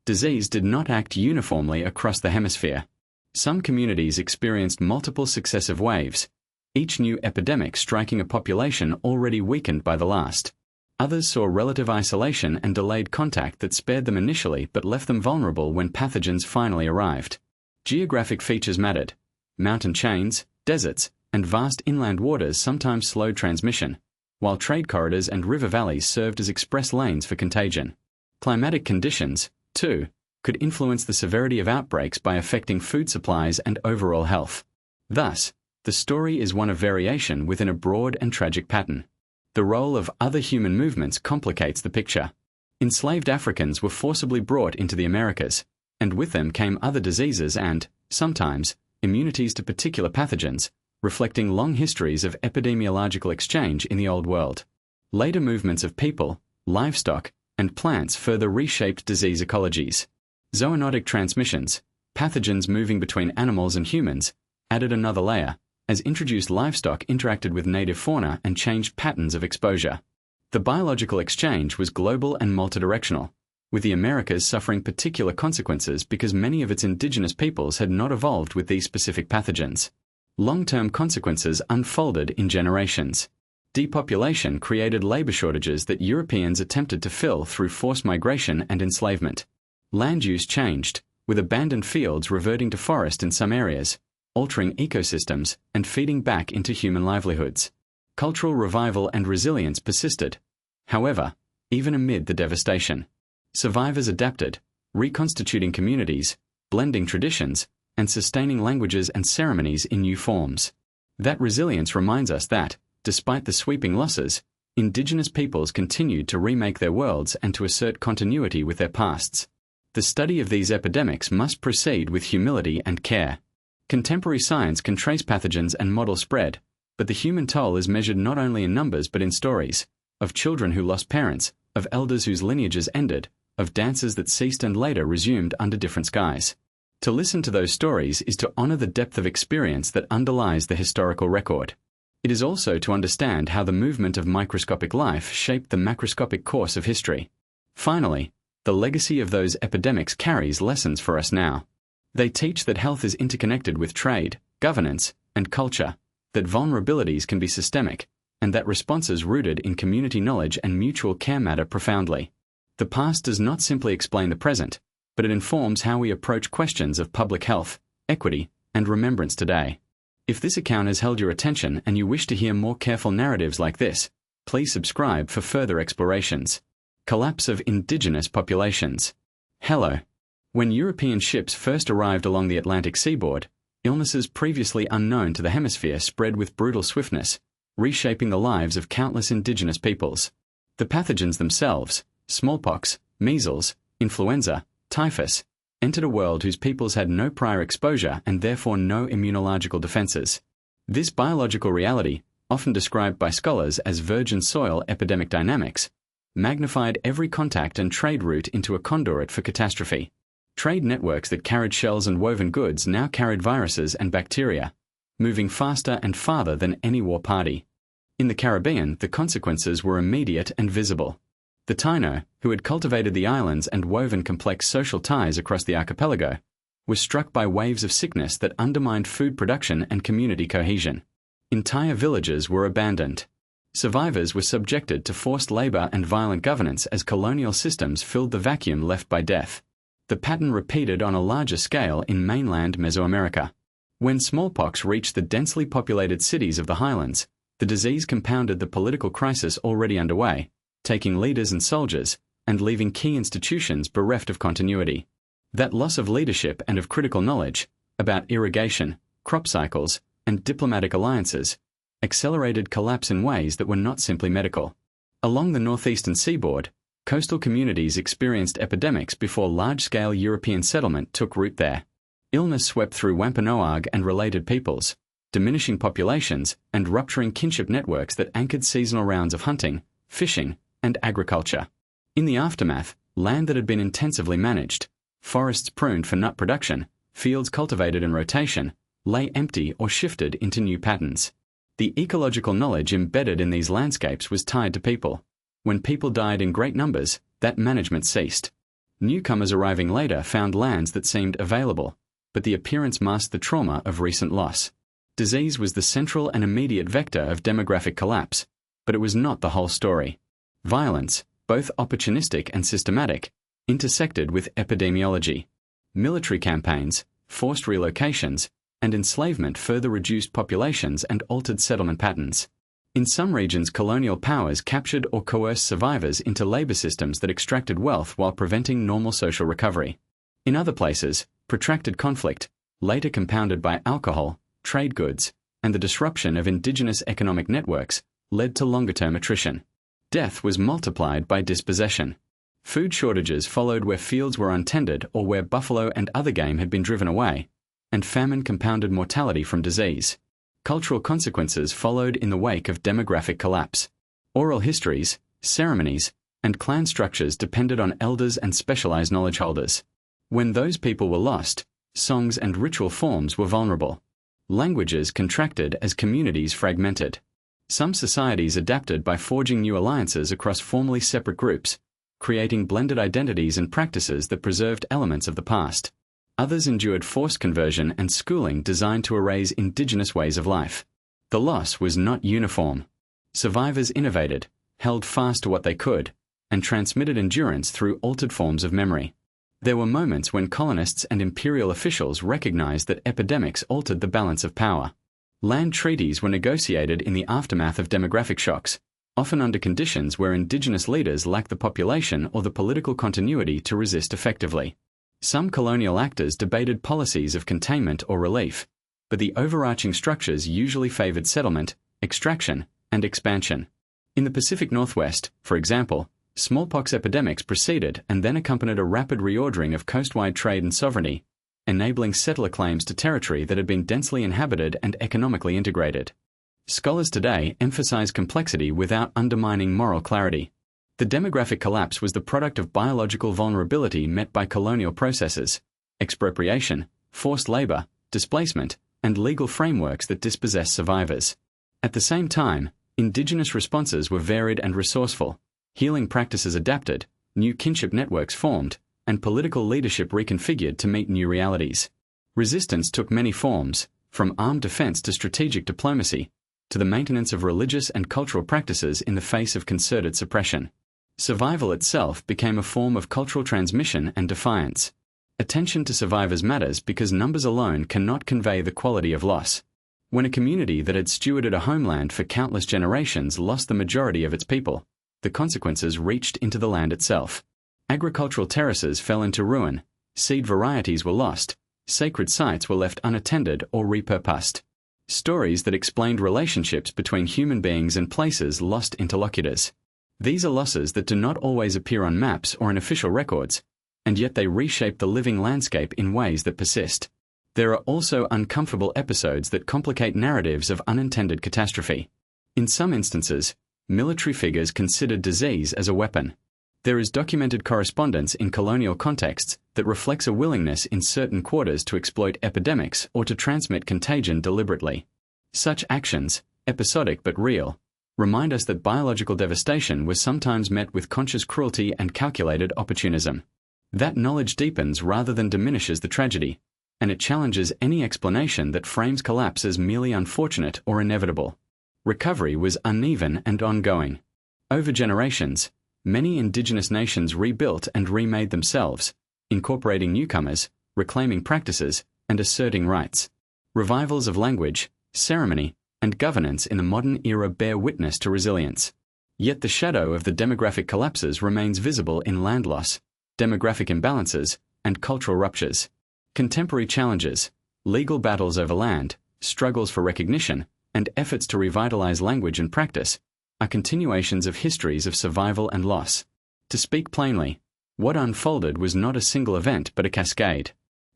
Disease did not act uniformly across the hemisphere. Some communities experienced multiple successive waves, each new epidemic striking a population already weakened by the last. Others saw relative isolation and delayed contact that spared them initially but left them vulnerable when pathogens finally arrived. Geographic features mattered. Mountain chains, deserts, and vast inland waters sometimes slowed transmission, while trade corridors and river valleys served as express lanes for contagion. Climatic conditions, too, could influence the severity of outbreaks by affecting food supplies and overall health. Thus, the story is one of variation within a broad and tragic pattern. The role of other human movements complicates the picture. Enslaved Africans were forcibly brought into the Americas, and with them came other diseases and, sometimes, immunities to particular pathogens, reflecting long histories of epidemiological exchange in the Old World. Later movements of people, livestock, and plants further reshaped disease ecologies. Zoonotic transmissions, pathogens moving between animals and humans, added another layer, as introduced livestock interacted with native fauna and changed patterns of exposure. The biological exchange was global and multidirectional, with the Americas suffering particular consequences because many of its indigenous peoples had not evolved with these specific pathogens. Long-term consequences unfolded in generations. Depopulation created labor shortages that Europeans attempted to fill through forced migration and enslavement. Land use changed, with abandoned fields reverting to forest in some areas, altering ecosystems and feeding back into human livelihoods. Cultural revival and resilience persisted. However, even amid the devastation, survivors adapted, reconstituting communities, blending traditions, and sustaining languages and ceremonies in new forms. That resilience reminds us that, despite the sweeping losses, indigenous peoples continued to remake their worlds and to assert continuity with their pasts. The study of these epidemics must proceed with humility and care. Contemporary science can trace pathogens and model spread, but the human toll is measured not only in numbers but in stories, of children who lost parents, of elders whose lineages ended, of dances that ceased and later resumed under different skies. To listen to those stories is to honor the depth of experience that underlies the historical record. It is also to understand how the movement of microscopic life shaped the macroscopic course of history. Finally, the legacy of those epidemics carries lessons for us now. They teach that health is interconnected with trade, governance, and culture, that vulnerabilities can be systemic, and that responses rooted in community knowledge and mutual care matter profoundly. The past does not simply explain the present, but it informs how we approach questions of public health, equity, and remembrance today. If this account has held your attention and you wish to hear more careful narratives like this, please subscribe for further explorations. Collapse of indigenous populations. Hello. When European ships first arrived along the Atlantic seaboard, illnesses previously unknown to the hemisphere spread with brutal swiftness, reshaping the lives of countless indigenous peoples. The pathogens themselves, smallpox, measles, influenza, typhus, entered a world whose peoples had no prior exposure and therefore no immunological defenses. This biological reality, often described by scholars as virgin soil epidemic dynamics, magnified every contact and trade route into a conduit for catastrophe. Trade networks that carried shells and woven goods now carried viruses and bacteria, moving faster and farther than any war party. In the Caribbean, the consequences were immediate and visible. The Taino, who had cultivated the islands and woven complex social ties across the archipelago, were struck by waves of sickness that undermined food production and community cohesion. Entire villages were abandoned. Survivors were subjected to forced labor and violent governance as colonial systems filled the vacuum left by death. The pattern repeated on a larger scale in mainland Mesoamerica. When smallpox reached the densely populated cities of the highlands, the disease compounded the political crisis already underway, taking leaders and soldiers, and leaving key institutions bereft of continuity. That loss of leadership and of critical knowledge about irrigation, crop cycles, and diplomatic alliances accelerated collapse in ways that were not simply medical. Along the northeastern seaboard, coastal communities experienced epidemics before large-scale European settlement took root there. Illness swept through Wampanoag and related peoples, diminishing populations and rupturing kinship networks that anchored seasonal rounds of hunting, fishing, and agriculture. In the aftermath, land that had been intensively managed, forests pruned for nut production, fields cultivated in rotation, lay empty or shifted into new patterns. The ecological knowledge embedded in these landscapes was tied to people. When people died in great numbers, that management ceased. Newcomers arriving later found lands that seemed available, but the appearance masked the trauma of recent loss. Disease was the central and immediate vector of demographic collapse, but it was not the whole story. Violence, both opportunistic and systematic, intersected with epidemiology. Military campaigns, forced relocations, and enslavement further reduced populations and altered settlement patterns. In some regions, colonial powers captured or coerced survivors into labor systems that extracted wealth while preventing normal social recovery. In other places, protracted conflict, later compounded by alcohol, trade goods, and the disruption of indigenous economic networks, led to longer-term attrition. Death was multiplied by dispossession. Food shortages followed where fields were untended or where buffalo and other game had been driven away, and famine compounded mortality from disease. Cultural consequences followed in the wake of demographic collapse. Oral histories, ceremonies, and clan structures depended on elders and specialized knowledge holders. When those people were lost, songs and ritual forms were vulnerable. Languages contracted as communities fragmented. Some societies adapted by forging new alliances across formerly separate groups, creating blended identities and practices that preserved elements of the past. Others endured forced conversion and schooling designed to erase indigenous ways of life. The loss was not uniform. Survivors innovated, held fast to what they could, and transmitted endurance through altered forms of memory. There were moments when colonists and imperial officials recognized that epidemics altered the balance of power. Land treaties were negotiated in the aftermath of demographic shocks, often under conditions where indigenous leaders lacked the population or the political continuity to resist effectively. Some colonial actors debated policies of containment or relief, but the overarching structures usually favored settlement, extraction, and expansion. In the Pacific Northwest, for example, smallpox epidemics preceded and then accompanied a rapid reordering of coastwide trade and sovereignty, enabling settler claims to territory that had been densely inhabited and economically integrated. Scholars today emphasize complexity without undermining moral clarity. The demographic collapse was the product of biological vulnerability met by colonial processes, expropriation, forced labor, displacement, and legal frameworks that dispossessed survivors. At the same time, indigenous responses were varied and resourceful. Healing practices adapted, new kinship networks formed, and political leadership reconfigured to meet new realities. Resistance took many forms, from armed defense to strategic diplomacy, to the maintenance of religious and cultural practices in the face of concerted suppression. Survival itself became a form of cultural transmission and defiance. Attention to survivors matters because numbers alone cannot convey the quality of loss. When a community that had stewarded a homeland for countless generations lost the majority of its people, the consequences reached into the land itself. Agricultural terraces fell into ruin, seed varieties were lost, sacred sites were left unattended or repurposed. Stories that explained relationships between human beings and places lost interlocutors. These are losses that do not always appear on maps or in official records, and yet they reshape the living landscape in ways that persist. There are also uncomfortable episodes that complicate narratives of unintended catastrophe. In some instances, military figures considered disease as a weapon. There is documented correspondence in colonial contexts that reflects a willingness in certain quarters to exploit epidemics or to transmit contagion deliberately. Such actions, episodic but real, remind us that biological devastation was sometimes met with conscious cruelty and calculated opportunism. That knowledge deepens rather than diminishes the tragedy, and it challenges any explanation that frames collapse as merely unfortunate or inevitable. Recovery was uneven and ongoing. Over generations, many indigenous nations rebuilt and remade themselves, incorporating newcomers, reclaiming practices, and asserting rights. Revivals of language, ceremony, and governance in the modern era bear witness to resilience. Yet the shadow of the demographic collapses remains visible in land loss, demographic imbalances, and cultural ruptures. Contemporary challenges, legal battles over land, struggles for recognition, and efforts to revitalize language and practice are continuations of histories of survival and loss. To speak plainly, what unfolded was not a single event but a cascade.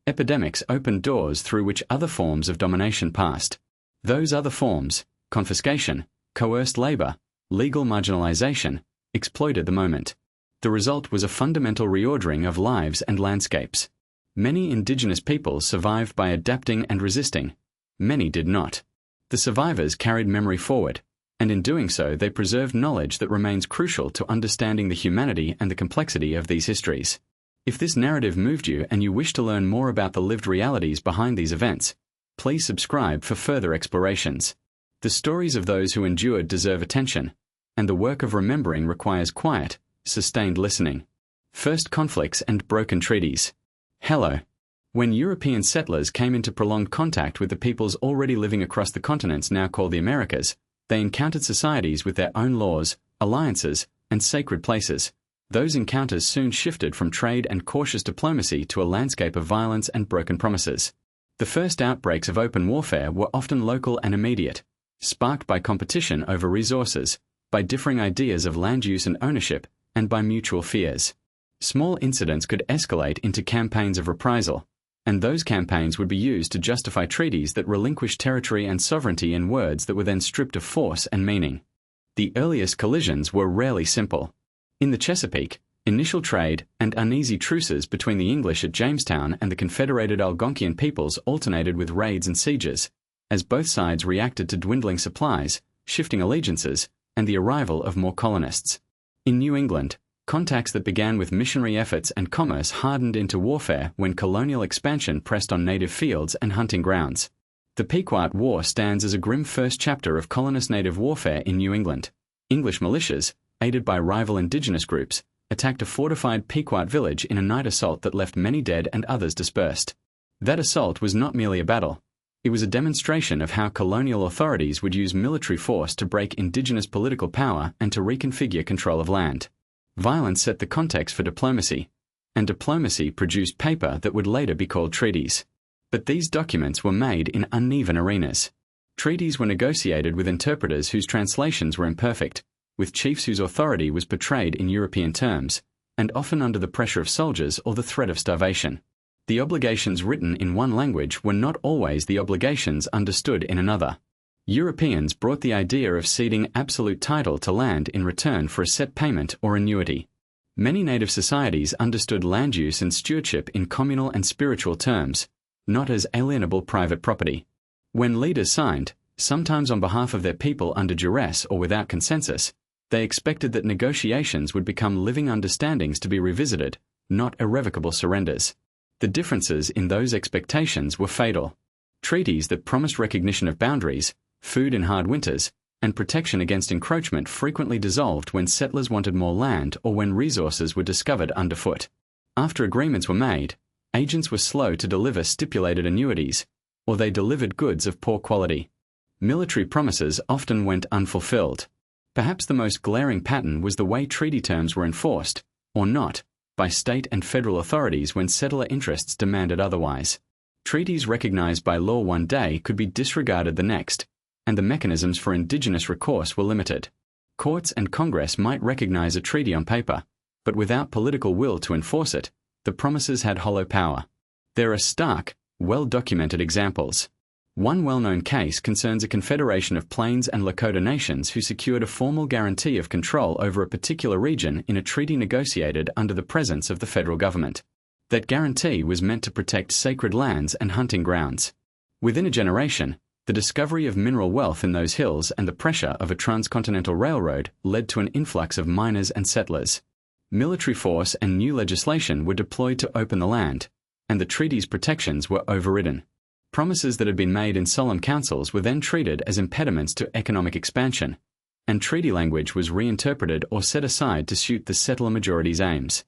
Epidemics opened doors through which other forms of domination passed. Those other forms, confiscation, coerced labor, legal marginalization, exploited the moment. The result was a fundamental reordering of lives and landscapes. Many indigenous peoples survived by adapting and resisting. Many did not. The survivors carried memory forward, and in doing so they preserved knowledge that remains crucial to understanding the humanity and the complexity of these histories. If this narrative moved you and you wish to learn more about the lived realities behind these events, please subscribe for further explorations. The stories of those who endured deserve attention, and the work of remembering requires quiet, sustained listening. First conflicts and broken treaties. Hello. When European settlers came into prolonged contact with the peoples already living across the continents now called the Americas, they encountered societies with their own laws, alliances, and sacred places. Those encounters soon shifted from trade and cautious diplomacy to a landscape of violence and broken promises. The first outbreaks of open warfare were often local and immediate, sparked by competition over resources, by differing ideas of land use and ownership, and by mutual fears. Small incidents could escalate into campaigns of reprisal, and those campaigns would be used to justify treaties that relinquished territory and sovereignty in words that were then stripped of force and meaning. The earliest collisions were rarely simple. In the Chesapeake, initial trade and uneasy truces between the English at Jamestown and the Confederated Algonquian peoples alternated with raids and sieges, as both sides reacted to dwindling supplies, shifting allegiances, and the arrival of more colonists. In New England, contacts that began with missionary efforts and commerce hardened into warfare when colonial expansion pressed on native fields and hunting grounds. The Pequot War stands as a grim first chapter of colonist native warfare in New England. English militias, aided by rival indigenous groups, attacked a fortified Pequot village in a night assault that left many dead and others dispersed. That assault was not merely a battle. It was a demonstration of how colonial authorities would use military force to break indigenous political power and to reconfigure control of land. Violence set the context for diplomacy, and diplomacy produced paper that would later be called treaties. But these documents were made in uneven arenas. Treaties were negotiated with interpreters whose translations were imperfect, with chiefs whose authority was portrayed in European terms, and often under the pressure of soldiers or the threat of starvation. The obligations written in one language were not always the obligations understood in another. Europeans brought the idea of ceding absolute title to land in return for a set payment or annuity. Many native societies understood land use and stewardship in communal and spiritual terms, not as alienable private property. When leaders signed, sometimes on behalf of their people under duress or without consensus, they expected that negotiations would become living understandings to be revisited, not irrevocable surrenders. The differences in those expectations were fatal. Treaties that promised recognition of boundaries, food in hard winters, and protection against encroachment frequently dissolved when settlers wanted more land or when resources were discovered underfoot. After agreements were made, agents were slow to deliver stipulated annuities, or they delivered goods of poor quality. Military promises often went unfulfilled. Perhaps the most glaring pattern was the way treaty terms were enforced, or not, by state and federal authorities when settler interests demanded otherwise. Treaties recognized by law one day could be disregarded the next, and the mechanisms for indigenous recourse were limited. Courts and Congress might recognize a treaty on paper, but without political will to enforce it, the promises had hollow power. There are stark, well-documented examples. One well-known case concerns a confederation of Plains and Lakota nations who secured a formal guarantee of control over a particular region in a treaty negotiated under the presence of the federal government. That guarantee was meant to protect sacred lands and hunting grounds. Within a generation, the discovery of mineral wealth in those hills and the pressure of a transcontinental railroad led to an influx of miners and settlers. Military force and new legislation were deployed to open the land, and the treaty's protections were overridden. Promises that had been made in solemn councils were then treated as impediments to economic expansion, and treaty language was reinterpreted or set aside to suit the settler majority's aims.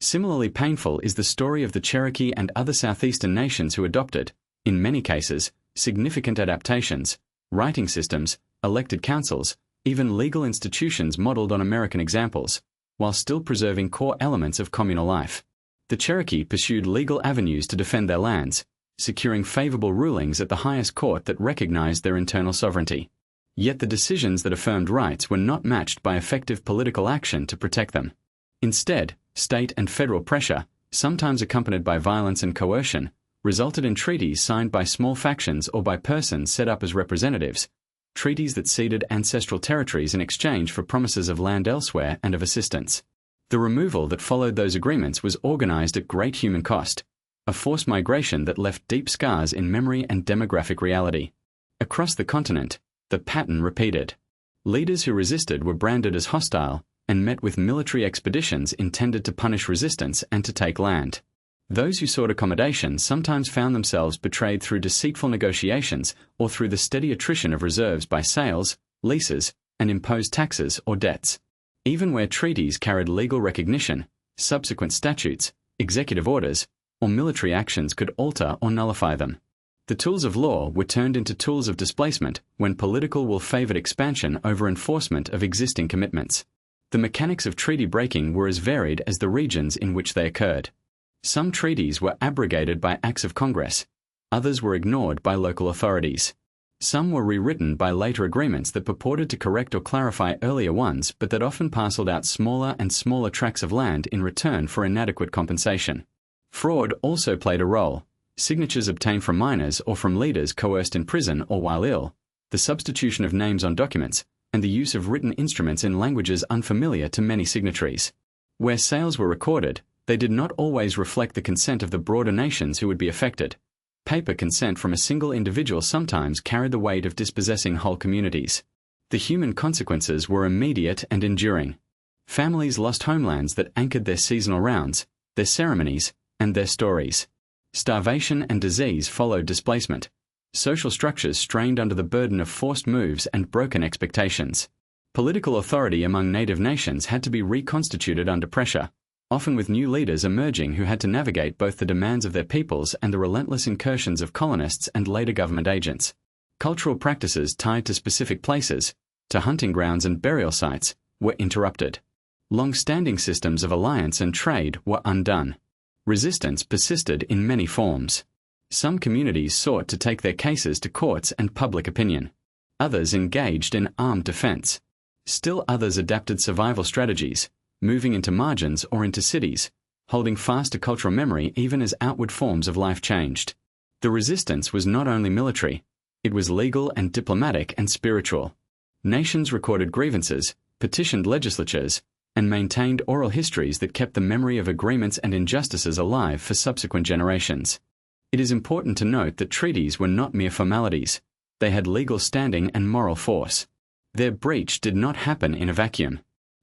Similarly painful is the story of the Cherokee and other southeastern nations who adopted, in many cases, significant adaptations, writing systems, elected councils, even legal institutions modeled on American examples, while still preserving core elements of communal life. The Cherokee pursued legal avenues to defend their lands, securing favorable rulings at the highest court that recognized their internal sovereignty. Yet the decisions that affirmed rights were not matched by effective political action to protect them. Instead, state and federal pressure, sometimes accompanied by violence and coercion, resulted in treaties signed by small factions or by persons set up as representatives, treaties that ceded ancestral territories in exchange for promises of land elsewhere and of assistance. The removal that followed those agreements was organized at great human cost, a forced migration that left deep scars in memory and demographic reality. Across the continent, the pattern repeated. Leaders who resisted were branded as hostile and met with military expeditions intended to punish resistance and to take land. Those who sought accommodation sometimes found themselves betrayed through deceitful negotiations or through the steady attrition of reserves by sales, leases, and imposed taxes or debts. Even where treaties carried legal recognition, subsequent statutes, executive orders, or military actions could alter or nullify them. The tools of law were turned into tools of displacement when political will favored expansion over enforcement of existing commitments. The mechanics of treaty breaking were as varied as the regions in which they occurred. Some treaties were abrogated by acts of Congress, others were ignored by local authorities. Some were rewritten by later agreements that purported to correct or clarify earlier ones but that often parceled out smaller and smaller tracts of land in return for inadequate compensation. Fraud also played a role, signatures obtained from minors or from leaders coerced in prison or while ill, the substitution of names on documents, and the use of written instruments in languages unfamiliar to many signatories. Where sales were recorded, they did not always reflect the consent of the broader nations who would be affected. Paper consent from a single individual sometimes carried the weight of dispossessing whole communities. The human consequences were immediate and enduring. Families lost homelands that anchored their seasonal rounds, their ceremonies, and their stories. Starvation and disease followed displacement. Social structures strained under the burden of forced moves and broken expectations. Political authority among native nations had to be reconstituted under pressure, often with new leaders emerging who had to navigate both the demands of their peoples and the relentless incursions of colonists and later government agents. Cultural practices tied to specific places, to hunting grounds and burial sites, were interrupted. Long-standing systems of alliance and trade were undone. Resistance persisted in many forms. Some communities sought to take their cases to courts and public opinion. Others engaged in armed defense. Still others adapted survival strategies, moving into margins or into cities, holding fast to cultural memory even as outward forms of life changed. The resistance was not only military, it was legal and diplomatic and spiritual. Nations recorded grievances, petitioned legislatures, and maintained oral histories that kept the memory of agreements and injustices alive for subsequent generations. It is important to note that treaties were not mere formalities. They had legal standing and moral force. Their breach did not happen in a vacuum.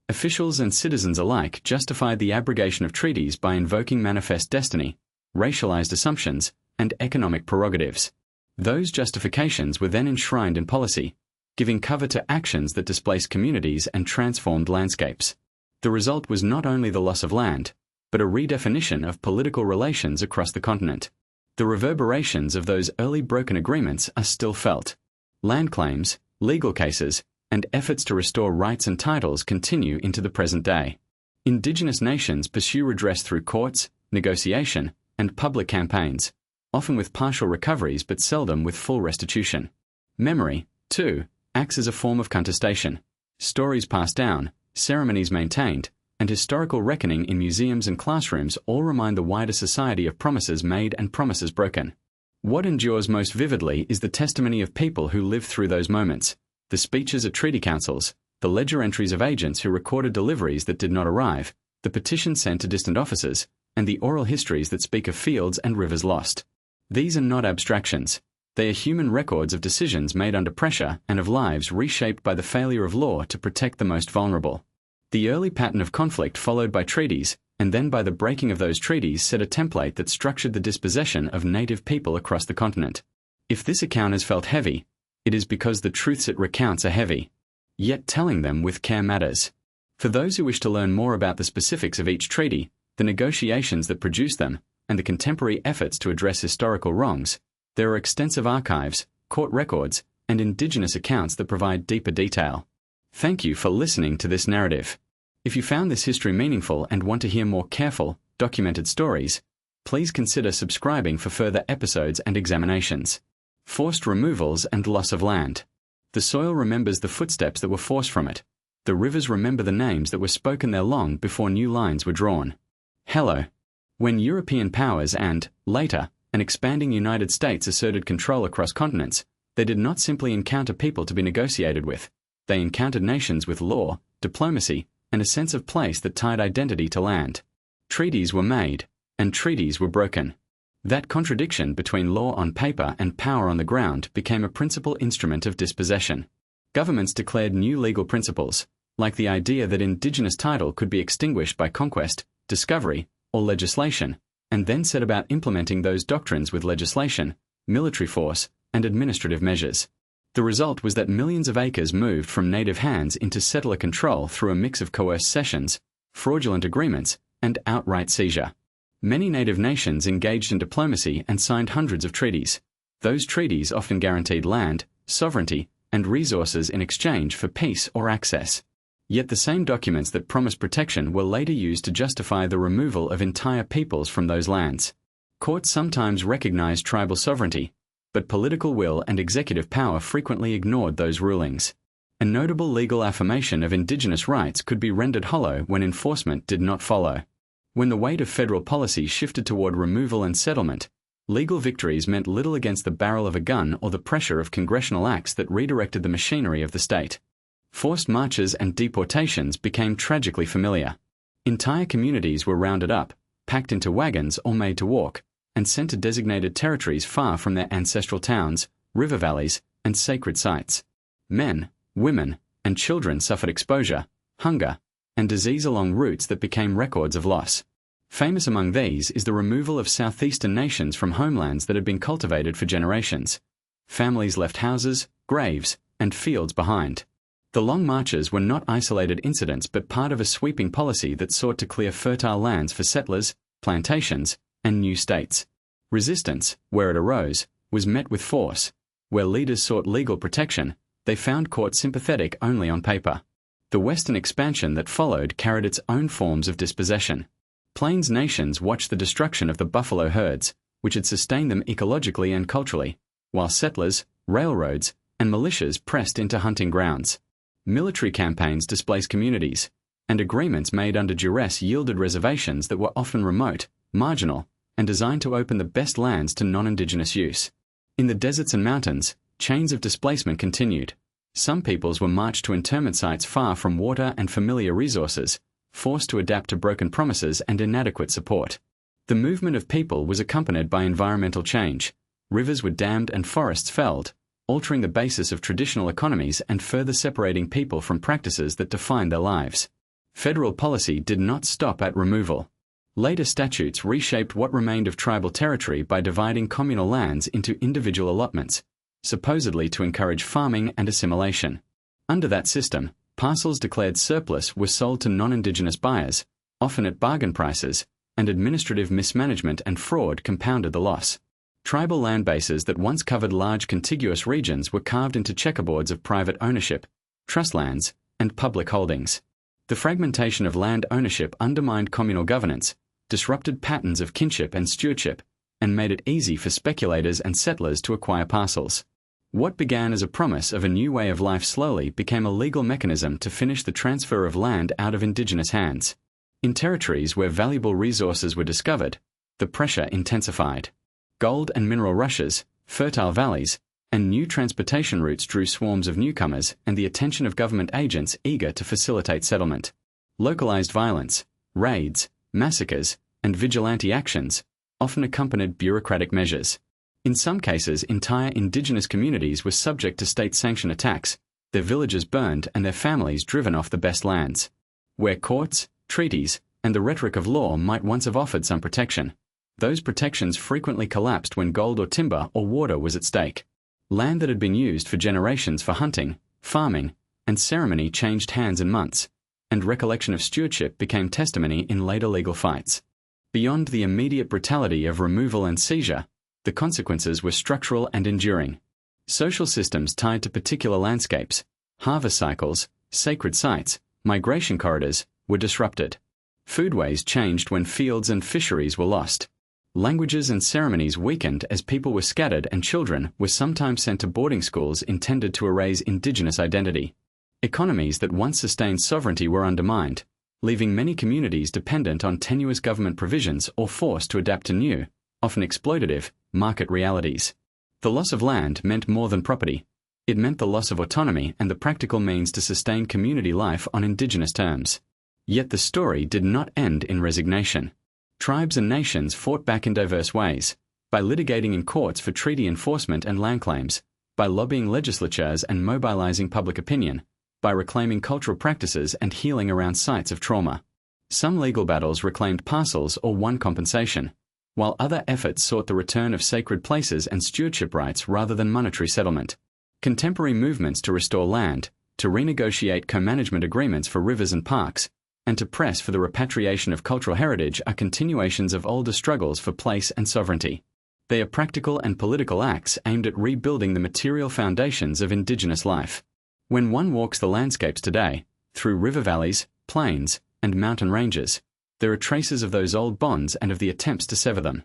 Officials and citizens alike justified the abrogation of treaties by invoking manifest destiny, racialized assumptions, and economic prerogatives. Those justifications were then enshrined in policy, giving cover to actions that displaced communities and transformed landscapes. The result was not only the loss of land, but a redefinition of political relations across the continent. The reverberations of those early broken agreements are still felt. Land claims, legal cases, and efforts to restore rights and titles continue into the present day. Indigenous nations pursue redress through courts, negotiation, and public campaigns, often with partial recoveries but seldom with full restitution. Memory, too, acts as a form of contestation. Stories passed down, ceremonies maintained, and historical reckoning in museums and classrooms all remind the wider society of promises made and promises broken. What endures most vividly is the testimony of people who lived through those moments, the speeches at treaty councils, the ledger entries of agents who recorded deliveries that did not arrive, the petitions sent to distant officers, and the oral histories that speak of fields and rivers lost. These are not abstractions. They are human records of decisions made under pressure and of lives reshaped by the failure of law to protect the most vulnerable. The early pattern of conflict followed by treaties, and then by the breaking of those treaties set a template that structured the dispossession of native people across the continent. If this account has felt heavy, it is because the truths it recounts are heavy. Yet telling them with care matters. For those who wish to learn more about the specifics of each treaty, the negotiations that produced them, and the contemporary efforts to address historical wrongs, there are extensive archives, court records, and Indigenous accounts that provide deeper detail. Thank you for listening to this narrative. If you found this history meaningful and want to hear more careful, documented stories, please consider subscribing for further episodes and examinations. Forced removals and loss of land. The soil remembers the footsteps that were forced from it. The rivers remember the names that were spoken there long before new lines were drawn. Hello. When European powers and, later, an expanding United States asserted control across continents, they did not simply encounter people to be negotiated with. They encountered nations with law, diplomacy, and a sense of place that tied identity to land. Treaties were made, and treaties were broken. That contradiction between law on paper and power on the ground became a principal instrument of dispossession. Governments declared new legal principles, like the idea that Indigenous title could be extinguished by conquest, discovery, or legislation, and then set about implementing those doctrines with legislation, military force, and administrative measures. The result was that millions of acres moved from native hands into settler control through a mix of coerced cessions, fraudulent agreements, and outright seizure. Many native nations engaged in diplomacy and signed hundreds of treaties. Those treaties often guaranteed land, sovereignty, and resources in exchange for peace or access. Yet the same documents that promised protection were later used to justify the removal of entire peoples from those lands. Courts sometimes recognized tribal sovereignty, but political will and executive power frequently ignored those rulings. A notable legal affirmation of Indigenous rights could be rendered hollow when enforcement did not follow. When the weight of federal policy shifted toward removal and settlement, Legal victories meant little against the barrel of a gun or the pressure of congressional acts that redirected the machinery of the state. Forced marches and deportations became tragically familiar. Entire communities were rounded up, packed into wagons or made to walk, and sent to designated territories far from their ancestral towns, river valleys, and sacred sites. Men, women, and children suffered exposure, hunger, and disease along routes that became records of loss. Famous among these is the removal of southeastern nations from homelands that had been cultivated for generations. Families left houses, graves, and fields behind. The long marches were not isolated incidents but part of a sweeping policy that sought to clear fertile lands for settlers, plantations, and new states. Resistance, where it arose, was met with force. Where leaders sought legal protection, they found courts sympathetic only on paper. The Western expansion that followed carried its own forms of dispossession. Plains nations watched the destruction of the buffalo herds, which had sustained them ecologically and culturally, while settlers, railroads, and militias pressed into hunting grounds. Military campaigns displaced communities, and agreements made under duress yielded reservations that were often remote, marginal, and designed to open the best lands to non-indigenous use. In the deserts and mountains, chains of displacement continued. Some peoples were marched to internment sites far from water and familiar resources, forced to adapt to broken promises and inadequate support. The movement of people was accompanied by environmental change. Rivers were dammed and forests felled, altering the basis of traditional economies and further separating people from practices that defined their lives. Federal policy did not stop at removal. Later statutes reshaped what remained of tribal territory by dividing communal lands into individual allotments, supposedly to encourage farming and assimilation. Under that system, parcels declared surplus were sold to non-indigenous buyers, often at bargain prices, and administrative mismanagement and fraud compounded the loss. Tribal land bases that once covered large contiguous regions were carved into checkerboards of private ownership, trust lands, and public holdings. The fragmentation of land ownership undermined communal governance, disrupted patterns of kinship and stewardship, and made it easy for speculators and settlers to acquire parcels. What began as a promise of a new way of life slowly became a legal mechanism to finish the transfer of land out of indigenous hands. In territories where valuable resources were discovered, the pressure intensified. Gold and mineral rushes, fertile valleys, and new transportation routes drew swarms of newcomers and the attention of government agents eager to facilitate settlement. Localized violence, raids, massacres, and vigilante actions often accompanied bureaucratic measures. In some cases, entire indigenous communities were subject to state-sanctioned attacks, their villages burned and their families driven off the best lands. Where courts, treaties, and the rhetoric of law might once have offered some protection, those protections frequently collapsed when gold or timber or water was at stake. Land that had been used for generations for hunting, farming, and ceremony changed hands in months, and recollection of stewardship became testimony in later legal fights. Beyond the immediate brutality of removal and seizure, the consequences were structural and enduring. Social systems tied to particular landscapes, harvest cycles, sacred sites, migration corridors, were disrupted. Foodways changed when fields and fisheries were lost. Languages and ceremonies weakened as people were scattered and children were sometimes sent to boarding schools intended to erase indigenous identity. Economies that once sustained sovereignty were undermined, leaving many communities dependent on tenuous government provisions or forced to adapt to new, often exploitative, market realities. The loss of land meant more than property. It meant the loss of autonomy and the practical means to sustain community life on indigenous terms. Yet the story did not end in resignation. Tribes and nations fought back in diverse ways, by litigating in courts for treaty enforcement and land claims, by lobbying legislatures and mobilizing public opinion, by reclaiming cultural practices and healing around sites of trauma. Some legal battles reclaimed parcels or won compensation, while other efforts sought the return of sacred places and stewardship rights rather than monetary settlement. Contemporary movements to restore land, to renegotiate co-management agreements for rivers and parks, and to press for the repatriation of cultural heritage are continuations of older struggles for place and sovereignty. They are practical and political acts aimed at rebuilding the material foundations of indigenous life. When one walks the landscapes today, through river valleys, plains, and mountain ranges, there are traces of those old bonds and of the attempts to sever them.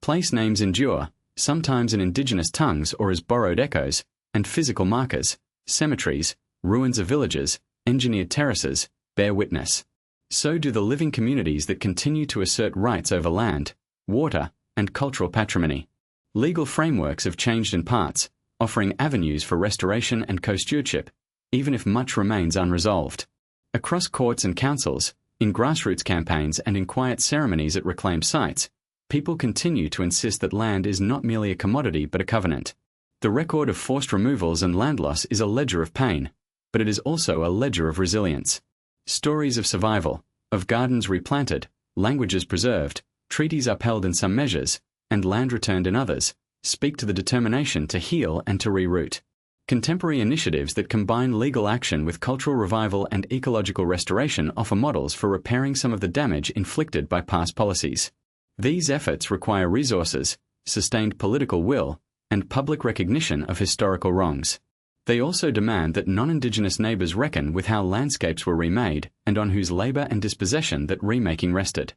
Place names endure, sometimes in indigenous tongues or as borrowed echoes, and physical markers, cemeteries, ruins of villages, engineered terraces, bear witness. So do the living communities that continue to assert rights over land, water, and cultural patrimony. Legal frameworks have changed in parts, offering avenues for restoration and co-stewardship, even if much remains unresolved. Across courts and councils, in grassroots campaigns and in quiet ceremonies at reclaimed sites, people continue to insist that land is not merely a commodity but a covenant. The record of forced removals and land loss is a ledger of pain, but it is also a ledger of resilience. Stories of survival, of gardens replanted, languages preserved, treaties upheld in some measures, and land returned in others, speak to the determination to heal and to reroot. Contemporary initiatives that combine legal action with cultural revival and ecological restoration offer models for repairing some of the damage inflicted by past policies. These efforts require resources, sustained political will, and public recognition of historical wrongs. They also demand that non-Indigenous neighbours reckon with how landscapes were remade and on whose labour and dispossession that remaking rested.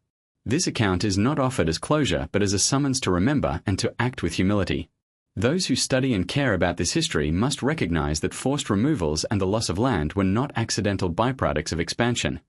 This account is not offered as closure but as a summons to remember and to act with humility. Those who study and care about this history must recognise that forced removals and the loss of land were not accidental byproducts of expansion.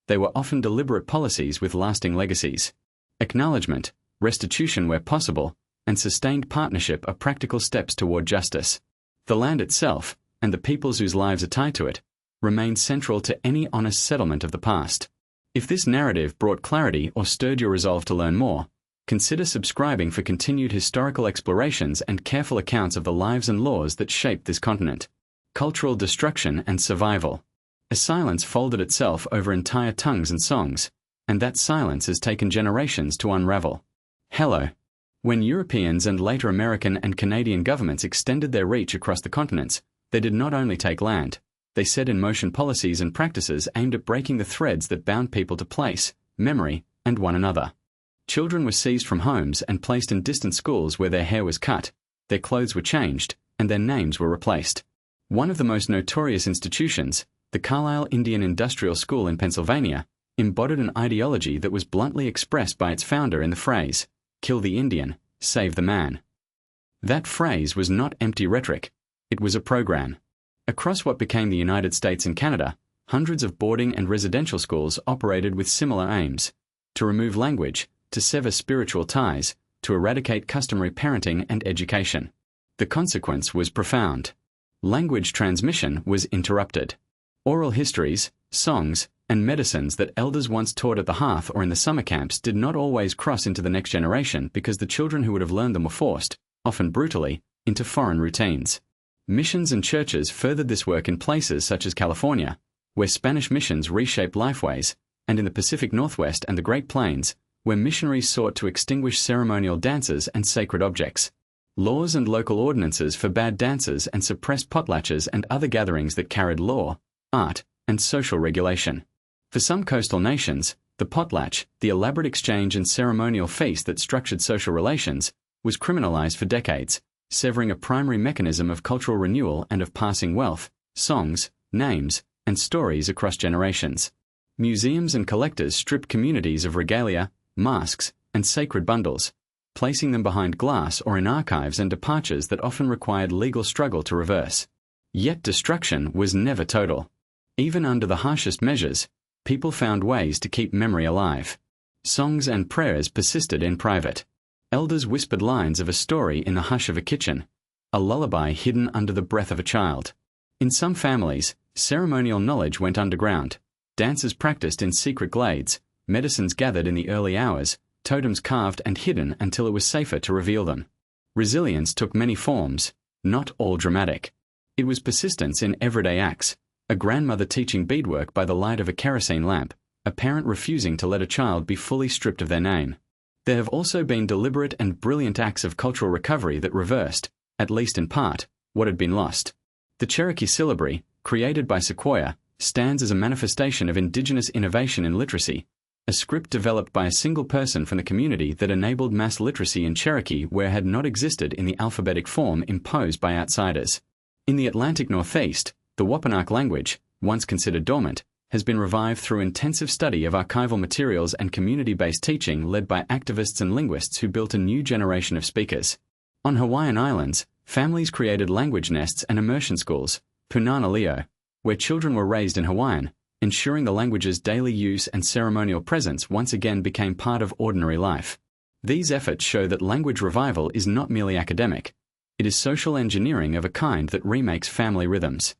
They were often deliberate policies with lasting legacies. Acknowledgement, restitution where possible, and sustained partnership are practical steps toward justice. The land itself, and the peoples whose lives are tied to it, remain central to any honest settlement of the past. If this narrative brought clarity or stirred your resolve to learn more, consider subscribing for continued historical explorations and careful accounts of the lives and laws that shaped this continent. Cultural destruction and survival. A silence folded itself over entire tongues and songs, and that silence has taken generations to unravel. Hello. When Europeans and later American and Canadian governments extended their reach across the continents, they did not only take land, they set in motion policies and practices aimed at breaking the threads that bound people to place, memory, and one another. Children were seized from homes and placed in distant schools where their hair was cut, their clothes were changed, and their names were replaced. One of the most notorious institutions, the Carlisle Indian Industrial School in Pennsylvania, embodied an ideology that was bluntly expressed by its founder in the phrase, "Kill the Indian, save the man." That phrase was not empty rhetoric, it was a program. Across what became the United States and Canada, hundreds of boarding and residential schools operated with similar aims: to remove language, to sever spiritual ties, to eradicate customary parenting and education. The consequence was profound. Language transmission was interrupted. Oral histories, songs, and medicines that elders once taught at the hearth or in the summer camps did not always cross into the next generation because the children who would have learned them were forced, often brutally, into foreign routines. Missions and churches furthered this work in places such as California, where Spanish missions reshaped lifeways, and in the Pacific Northwest and the Great Plains, where missionaries sought to extinguish ceremonial dances and sacred objects. Laws and local ordinances forbade dances and suppressed potlatches and other gatherings that carried law, art, and social regulation. For some coastal nations, the potlatch, the elaborate exchange and ceremonial feast that structured social relations, was criminalized for decades, severing a primary mechanism of cultural renewal and of passing wealth, songs, names, and stories across generations. Museums and collectors stripped communities of regalia, masks, and sacred bundles, placing them behind glass or in archives and departures that often required legal struggle to reverse. Yet destruction was never total. Even under the harshest measures, people found ways to keep memory alive. Songs and prayers persisted in private. Elders whispered lines of a story in the hush of a kitchen, a lullaby hidden under the breath of a child. In some families, ceremonial knowledge went underground, dances practiced in secret glades, medicines gathered in the early hours, totems carved and hidden until it was safer to reveal them. Resilience took many forms, not all dramatic. It was persistence in everyday acts, a grandmother teaching beadwork by the light of a kerosene lamp, a parent refusing to let a child be fully stripped of their name. There have also been deliberate and brilliant acts of cultural recovery that reversed, at least in part, what had been lost. The Cherokee syllabary, created by Sequoyah, stands as a manifestation of Indigenous innovation in literacy, a script developed by a single person from the community that enabled mass literacy in Cherokee where it had not existed in the alphabetic form imposed by outsiders. In the Atlantic Northeast, the Wampanoag language, once considered dormant, has been revived through intensive study of archival materials and community-based teaching led by activists and linguists who built a new generation of speakers. On Hawaiian Islands, families created language nests and immersion schools, Punana Leo, where children were raised in Hawaiian, ensuring the language's daily use and ceremonial presence once again became part of ordinary life. These efforts show that language revival is not merely academic. It is social engineering of a kind that remakes family rhythms.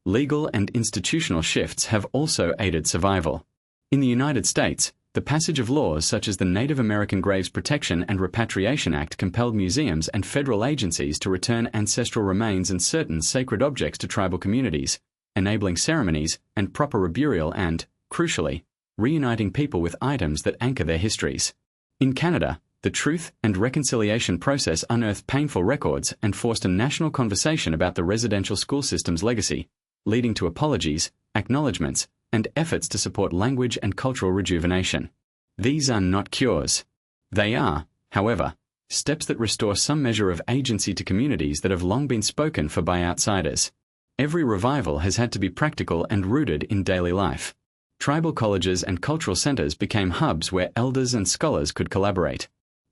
Legal and institutional shifts have also aided survival. In the United States, the passage of laws such as the Native American Graves Protection and Repatriation Act compelled museums and federal agencies to return ancestral remains and certain sacred objects to tribal communities, enabling ceremonies and proper reburial and, crucially, reuniting people with items that anchor their histories. In Canada, the Truth and Reconciliation process unearthed painful records and forced a national conversation about the residential school system's legacy, leading to apologies, acknowledgements, and efforts to support language and cultural rejuvenation. These are not cures. They are, however, steps that restore some measure of agency to communities that have long been spoken for by outsiders. Every revival has had to be practical and rooted in daily life. Tribal colleges and cultural centers became hubs where elders and scholars could collaborate.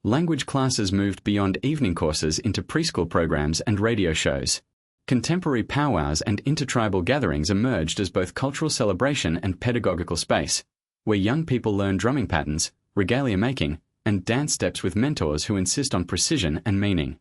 Language classes moved beyond evening courses into preschool programs and radio shows. Contemporary powwows and intertribal gatherings emerged as both cultural celebration and pedagogical space, where young people learn drumming patterns, regalia making, and dance steps with mentors who insist on precision and meaning.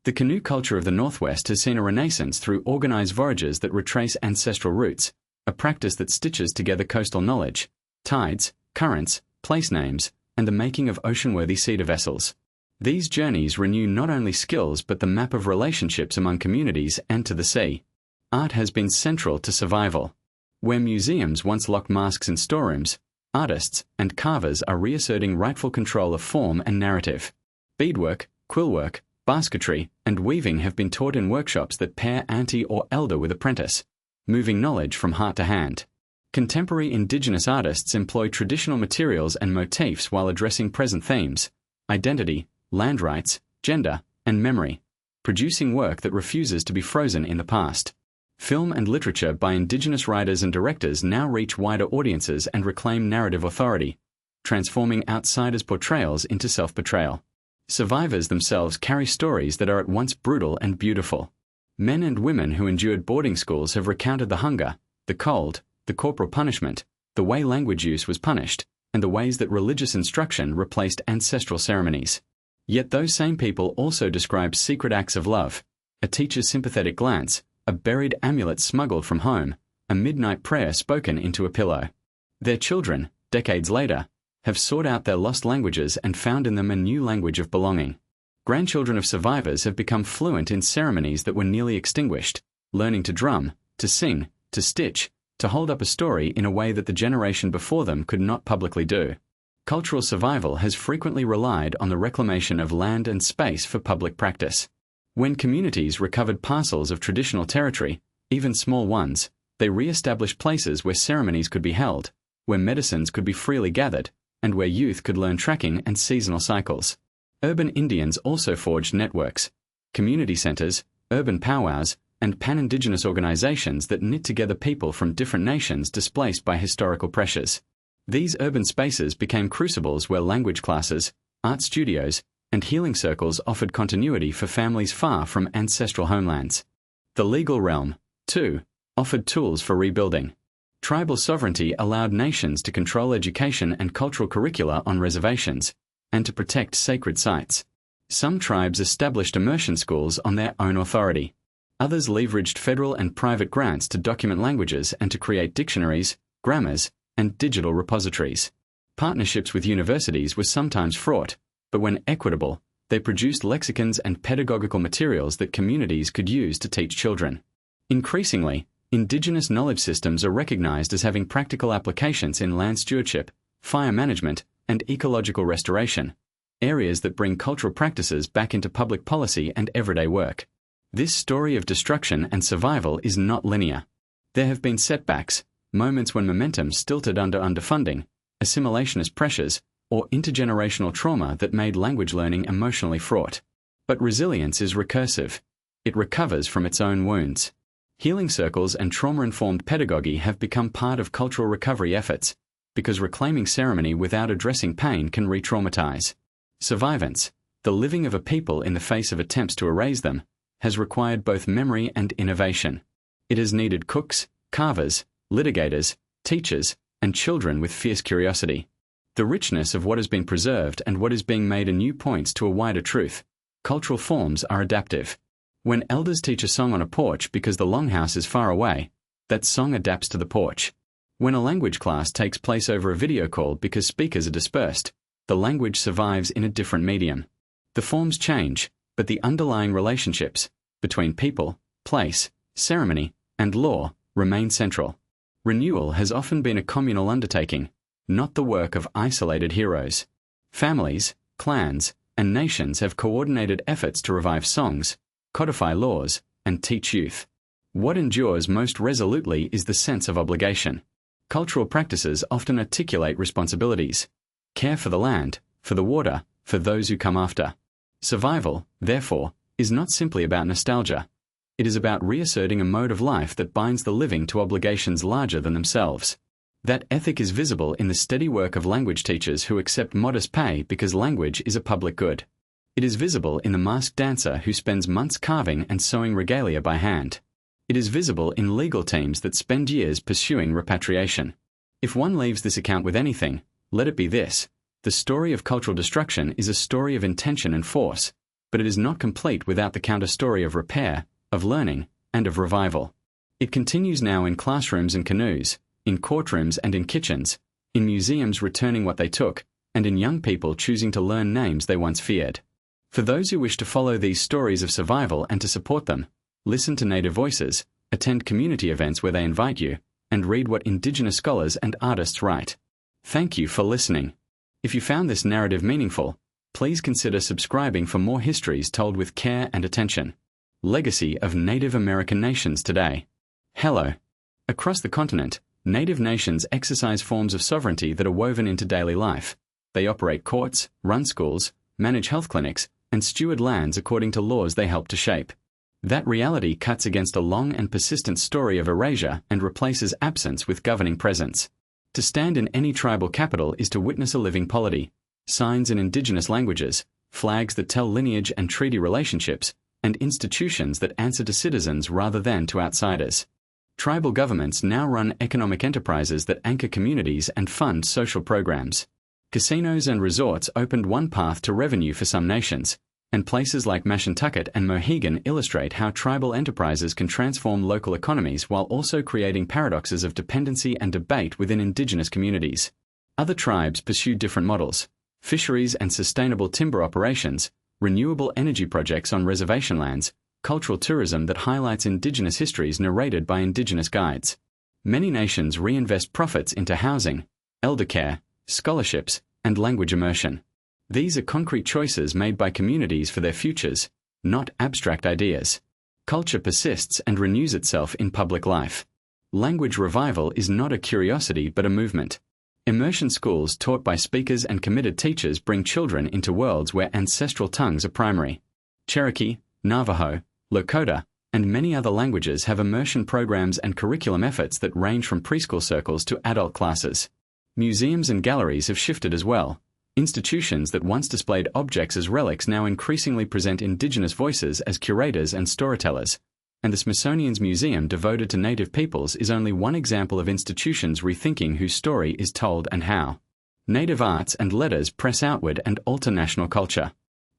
The canoe culture of the Northwest has seen a renaissance through organized voyages that retrace ancestral roots, a practice that stitches together coastal knowledge, tides, currents, place names, and the making of ocean-worthy cedar vessels. These journeys renew not only skills but the map of relationships among communities and to the sea. Art has been central to survival. Where museums once locked masks in storerooms, artists and carvers are reasserting rightful control of form and narrative. Beadwork, quillwork, basketry, and weaving have been taught in workshops that pair auntie or elder with apprentice, moving knowledge from heart to hand. Contemporary Indigenous artists employ traditional materials and motifs while addressing present themes: identity, land rights, gender, and memory, producing work that refuses to be frozen in the past. Film and literature by Indigenous writers and directors now reach wider audiences and reclaim narrative authority, transforming outsiders' portrayals into self-portrayal. Survivors themselves carry stories that are at once brutal and beautiful. Men and women who endured boarding schools have recounted the hunger, the cold, the corporal punishment, the way language use was punished, and the ways that religious instruction replaced ancestral ceremonies. Yet those same people also describe secret acts of love, a teacher's sympathetic glance, a buried amulet smuggled from home, a midnight prayer spoken into a pillow. Their children, decades later, have sought out their lost languages and found in them a new language of belonging. Grandchildren of survivors have become fluent in ceremonies that were nearly extinguished, learning to drum, to sing, to stitch, to hold up a story in a way that the generation before them could not publicly do. Cultural survival has frequently relied on the reclamation of land and space for public practice. When communities recovered parcels of traditional territory, even small ones, they re-established places where ceremonies could be held, where medicines could be freely gathered, and where youth could learn tracking and seasonal cycles. Urban Indians also forged networks, community centers, urban powwows, and pan-Indigenous organizations that knit together people from different nations displaced by historical pressures. These urban spaces became crucibles where language classes, art studios, and healing circles offered continuity for families far from ancestral homelands. The legal realm, too, offered tools for rebuilding. Tribal sovereignty allowed nations to control education and cultural curricula on reservations, and to protect sacred sites. Some tribes established immersion schools on their own authority. Others leveraged federal and private grants to document languages and to create dictionaries, grammars, and digital repositories. Partnerships with universities were sometimes fraught, but when equitable, they produced lexicons and pedagogical materials that communities could use to teach children. Increasingly, Indigenous knowledge systems are recognized as having practical applications in land stewardship, fire management, and ecological restoration, areas that bring cultural practices back into public policy and everyday work. This story of destruction and survival is not linear. There have been setbacks, moments when momentum stilted under underfunding, assimilationist pressures, or intergenerational trauma that made language learning emotionally fraught. But resilience is recursive. It recovers from its own wounds. Healing circles and trauma-informed pedagogy have become part of cultural recovery efforts, because reclaiming ceremony without addressing pain can re-traumatize. Survivance, the living of a people in the face of attempts to erase them, has required both memory and innovation. It has needed cooks, carvers, litigators, teachers, and children with fierce curiosity. The richness of what has been preserved and what is being made anew points to a wider truth. Cultural forms are adaptive. When elders teach a song on a porch because the longhouse is far away, that song adapts to the porch. When a language class takes place over a video call because speakers are dispersed, the language survives in a different medium. The forms change, but the underlying relationships between people, place, ceremony, and law remain central. Renewal has often been a communal undertaking, not the work of isolated heroes. Families, clans, and nations have coordinated efforts to revive songs, codify laws, and teach youth. What endures most resolutely is the sense of obligation. Cultural practices often articulate responsibilities. Care for the land, for the water, for those who come after. Survival, therefore, is not simply about nostalgia. It is about reasserting a mode of life that binds the living to obligations larger than themselves. That ethic is visible in the steady work of language teachers who accept modest pay because language is a public good. It is visible in the masked dancer who spends months carving and sewing regalia by hand. It is visible in legal teams that spend years pursuing repatriation. If one leaves this account with anything, let it be this: the story of cultural destruction is a story of intention and force, but it is not complete without the counter-story of repair, of learning, and of revival. It continues now in classrooms and canoes, in courtrooms and in kitchens, in museums returning what they took, and in young people choosing to learn names they once feared. For those who wish to follow these stories of survival and to support them, listen to Native Voices, attend community events where they invite you, and read what Indigenous scholars and artists write. Thank you for listening. If you found this narrative meaningful, please consider subscribing for more histories told with care and attention. Legacy of Native American Nations Today. Hello. Across the continent, Native nations exercise forms of sovereignty that are woven into daily life. They operate courts, run schools, manage health clinics, and steward lands according to laws they help to shape. That reality cuts against a long and persistent story of erasure and replaces absence with governing presence. To stand in any tribal capital is to witness a living polity, signs in Indigenous languages, flags that tell lineage and treaty relationships, and institutions that answer to citizens rather than to outsiders. Tribal governments now run economic enterprises that anchor communities and fund social programs. Casinos and resorts opened one path to revenue for some nations, and places like Mashantucket and Mohegan illustrate how tribal enterprises can transform local economies while also creating paradoxes of dependency and debate within Indigenous communities. Other tribes pursue different models: fisheries and sustainable timber operations, renewable energy projects on reservation lands, cultural tourism that highlights Indigenous histories narrated by Indigenous guides. Many nations reinvest profits into housing, elder care, scholarships, and language immersion. These are concrete choices made by communities for their futures, not abstract ideas. Culture persists and renews itself in public life. Language revival is not a curiosity but a movement. Immersion schools taught by speakers and committed teachers bring children into worlds where ancestral tongues are primary. Cherokee, Navajo, Lakota, and many other languages have immersion programs and curriculum efforts that range from preschool circles to adult classes. Museums and galleries have shifted as well. Institutions that once displayed objects as relics now increasingly present Indigenous voices as curators and storytellers, and the Smithsonian's museum devoted to Native peoples is only one example of institutions rethinking whose story is told and how. Native arts and letters press outward and alter national culture.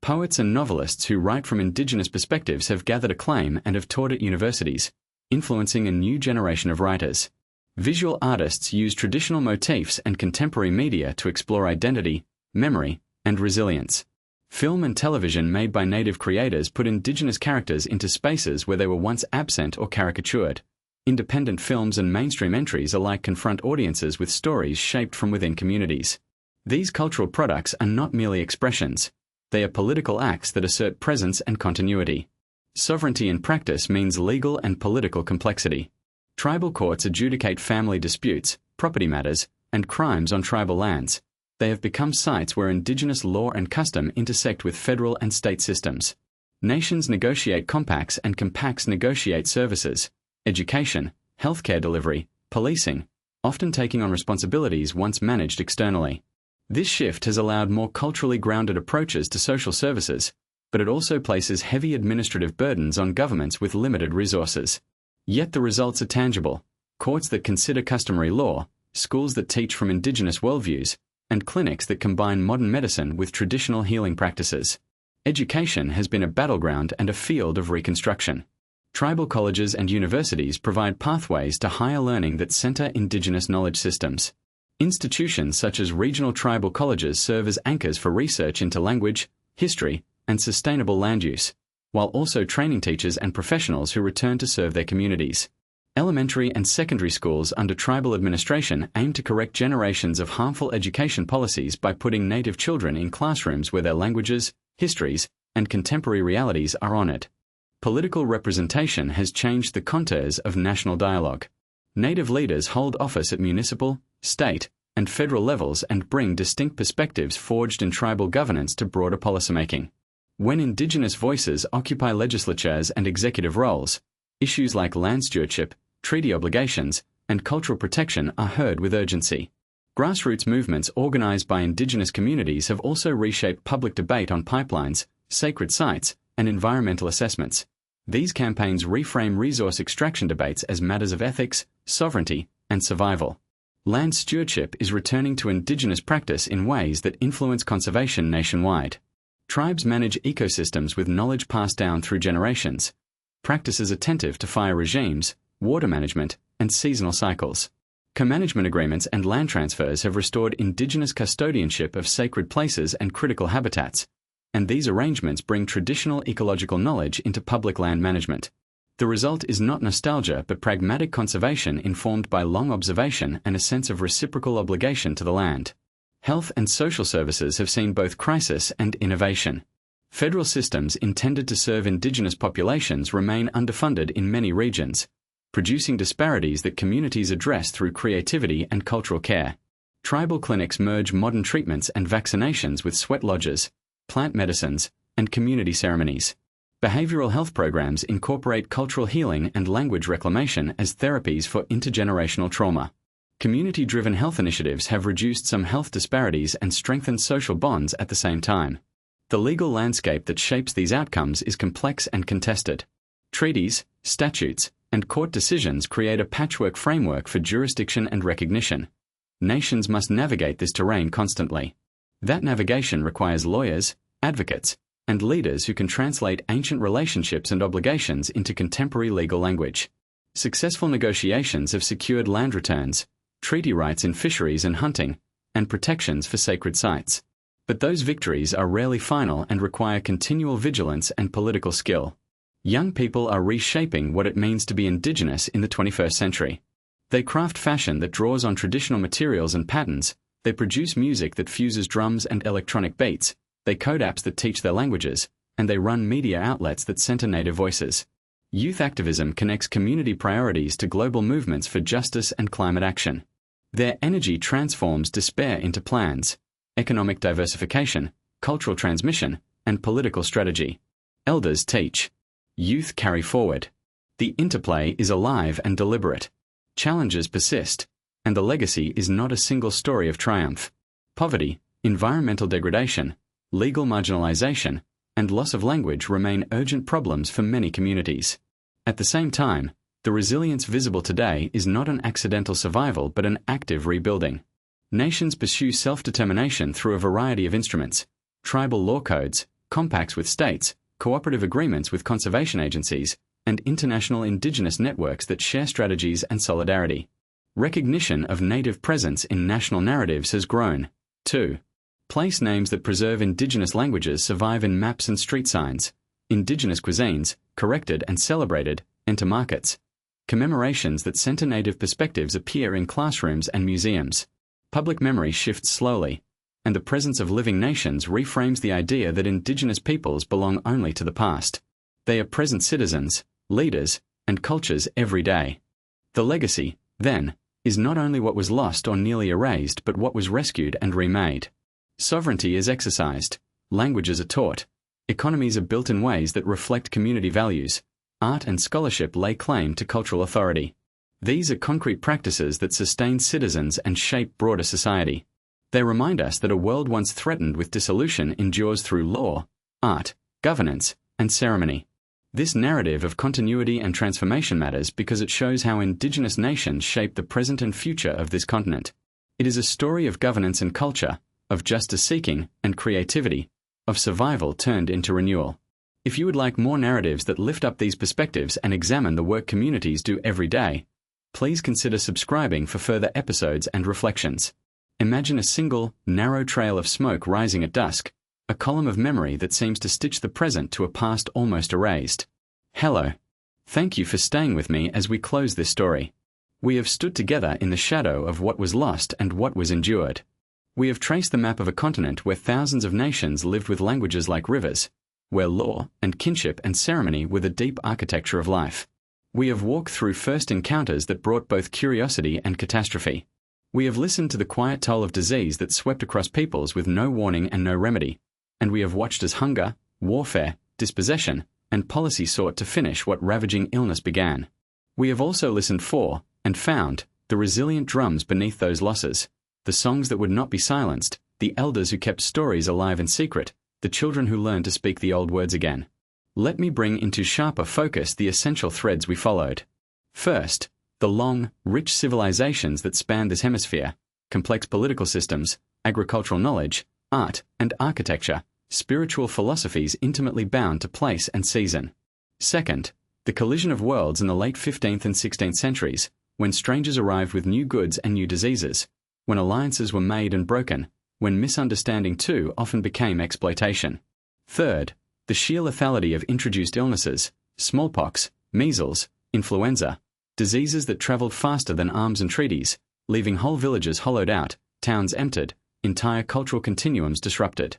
Poets and novelists who write from Indigenous perspectives have gathered acclaim and have taught at universities, influencing a new generation of writers. Visual artists use traditional motifs and contemporary media to explore identity, memory, and resilience. Film and television made by Native creators put Indigenous characters into spaces where they were once absent or caricatured. Independent films and mainstream entries alike confront audiences with stories shaped from within communities. These cultural products are not merely expressions. They are political acts that assert presence and continuity. Sovereignty in practice means legal and political complexity. Tribal courts adjudicate family disputes, property matters, and crimes on tribal lands. They have become sites where Indigenous law and custom intersect with federal and state systems. Nations negotiate compacts and compacts negotiate services, education, healthcare delivery, policing, often taking on responsibilities once managed externally. This shift has allowed more culturally grounded approaches to social services, but it also places heavy administrative burdens on governments with limited resources. Yet the results are tangible: courts that consider customary law, schools that teach from Indigenous worldviews, and clinics that combine modern medicine with traditional healing practices. Education has been a battleground and a field of reconstruction. Tribal colleges and universities provide pathways to higher learning that center Indigenous knowledge systems. Institutions such as regional tribal colleges serve as anchors for research into language, history, and sustainable land use, while also training teachers and professionals who return to serve their communities. Elementary and secondary schools under tribal administration aim to correct generations of harmful education policies by putting Native children in classrooms where their languages, histories, and contemporary realities are honored. Political representation has changed the contours of national dialogue. Native leaders hold office at municipal, state, and federal levels and bring distinct perspectives forged in tribal governance to broader policymaking. When Indigenous voices occupy legislatures and executive roles, issues like land stewardship, treaty obligations, and cultural protection are heard with urgency. Grassroots movements organized by Indigenous communities have also reshaped public debate on pipelines, sacred sites, and environmental assessments. These campaigns reframe resource extraction debates as matters of ethics, sovereignty, and survival. Land stewardship is returning to Indigenous practice in ways that influence conservation nationwide. Tribes manage ecosystems with knowledge passed down through generations. Practices attentive to fire regimes, water management, and seasonal cycles. Co-management agreements and land transfers have restored Indigenous custodianship of sacred places and critical habitats, and these arrangements bring traditional ecological knowledge into public land management. The result is not nostalgia but pragmatic conservation informed by long observation and a sense of reciprocal obligation to the land. Health and social services have seen both crisis and innovation. Federal systems intended to serve Indigenous populations remain underfunded in many regions, producing disparities that communities address through creativity and cultural care. Tribal clinics merge modern treatments and vaccinations with sweat lodges, plant medicines, and community ceremonies. Behavioral health programs incorporate cultural healing and language reclamation as therapies for intergenerational trauma. Community-driven health initiatives have reduced some health disparities and strengthened social bonds at the same time. The legal landscape that shapes these outcomes is complex and contested. Treaties, statutes, and court decisions create a patchwork framework for jurisdiction and recognition. Nations must navigate this terrain constantly. That navigation requires lawyers, advocates, and leaders who can translate ancient relationships and obligations into contemporary legal language. Successful negotiations have secured land returns, treaty rights in fisheries and hunting, and protections for sacred sites. But those victories are rarely final and require continual vigilance and political skill. Young people are reshaping what it means to be Indigenous in the 21st century. They craft fashion that draws on traditional materials and patterns, they produce music that fuses drums and electronic beats, they code apps that teach their languages, and they run media outlets that center Native voices. Youth activism connects community priorities to global movements for justice and climate action. Their energy transforms despair into plans, economic diversification, cultural transmission, and political strategy. Elders teach. Youth carry forward. The interplay is alive and deliberate. Challenges persist, and the legacy is not a single story of triumph. Poverty, environmental degradation, legal marginalization, and loss of language remain urgent problems for many communities. At the same time, the resilience visible today is not an accidental survival but an active rebuilding. Nations pursue self-determination through a variety of instruments: tribal law codes, compacts with states, cooperative agreements with conservation agencies, and international Indigenous networks that share strategies and solidarity. Recognition of Native presence in national narratives has grown, too. Place names that preserve Indigenous languages survive in maps and street signs. Indigenous cuisines, corrected and celebrated, enter markets. Commemorations that center Native perspectives appear in classrooms and museums. Public memory shifts slowly, and the presence of living nations reframes the idea that Indigenous peoples belong only to the past. They are present citizens, leaders, and cultures every day. The legacy, then, is not only what was lost or nearly erased but what was rescued and remade. Sovereignty is exercised, languages are taught, economies are built in ways that reflect community values, art and scholarship lay claim to cultural authority. These are concrete practices that sustain citizens and shape broader society. They remind us that a world once threatened with dissolution endures through law, art, governance, and ceremony. This narrative of continuity and transformation matters because it shows how Indigenous nations shape the present and future of this continent. It is a story of governance and culture, of justice-seeking and creativity, of survival turned into renewal. If you would like more narratives that lift up these perspectives and examine the work communities do every day, please consider subscribing for further episodes and reflections. Imagine a single, narrow trail of smoke rising at dusk, a column of memory that seems to stitch the present to a past almost erased. Hello. Thank you for staying with me as we close this story. We have stood together in the shadow of what was lost and what was endured. We have traced the map of a continent where thousands of nations lived with languages like rivers, where law and kinship and ceremony were the deep architecture of life. We have walked through first encounters that brought both curiosity and catastrophe. We have listened to the quiet toll of disease that swept across peoples with no warning and no remedy, and we have watched as hunger, warfare, dispossession, and policy sought to finish what ravaging illness began. We have also listened for, and found, the resilient drums beneath those losses, the songs that would not be silenced, the elders who kept stories alive in secret, the children who learned to speak the old words again. Let me bring into sharper focus the essential threads we followed. First, the long, rich civilizations that spanned this hemisphere, complex political systems, agricultural knowledge, art and architecture, spiritual philosophies intimately bound to place and season. Second, the collision of worlds in the late 15th and 16th centuries, when strangers arrived with new goods and new diseases, when alliances were made and broken, when misunderstanding too often became exploitation. Third, the sheer lethality of introduced illnesses, smallpox, measles, influenza, diseases that traveled faster than arms and treaties, leaving whole villages hollowed out, towns emptied, entire cultural continuums disrupted.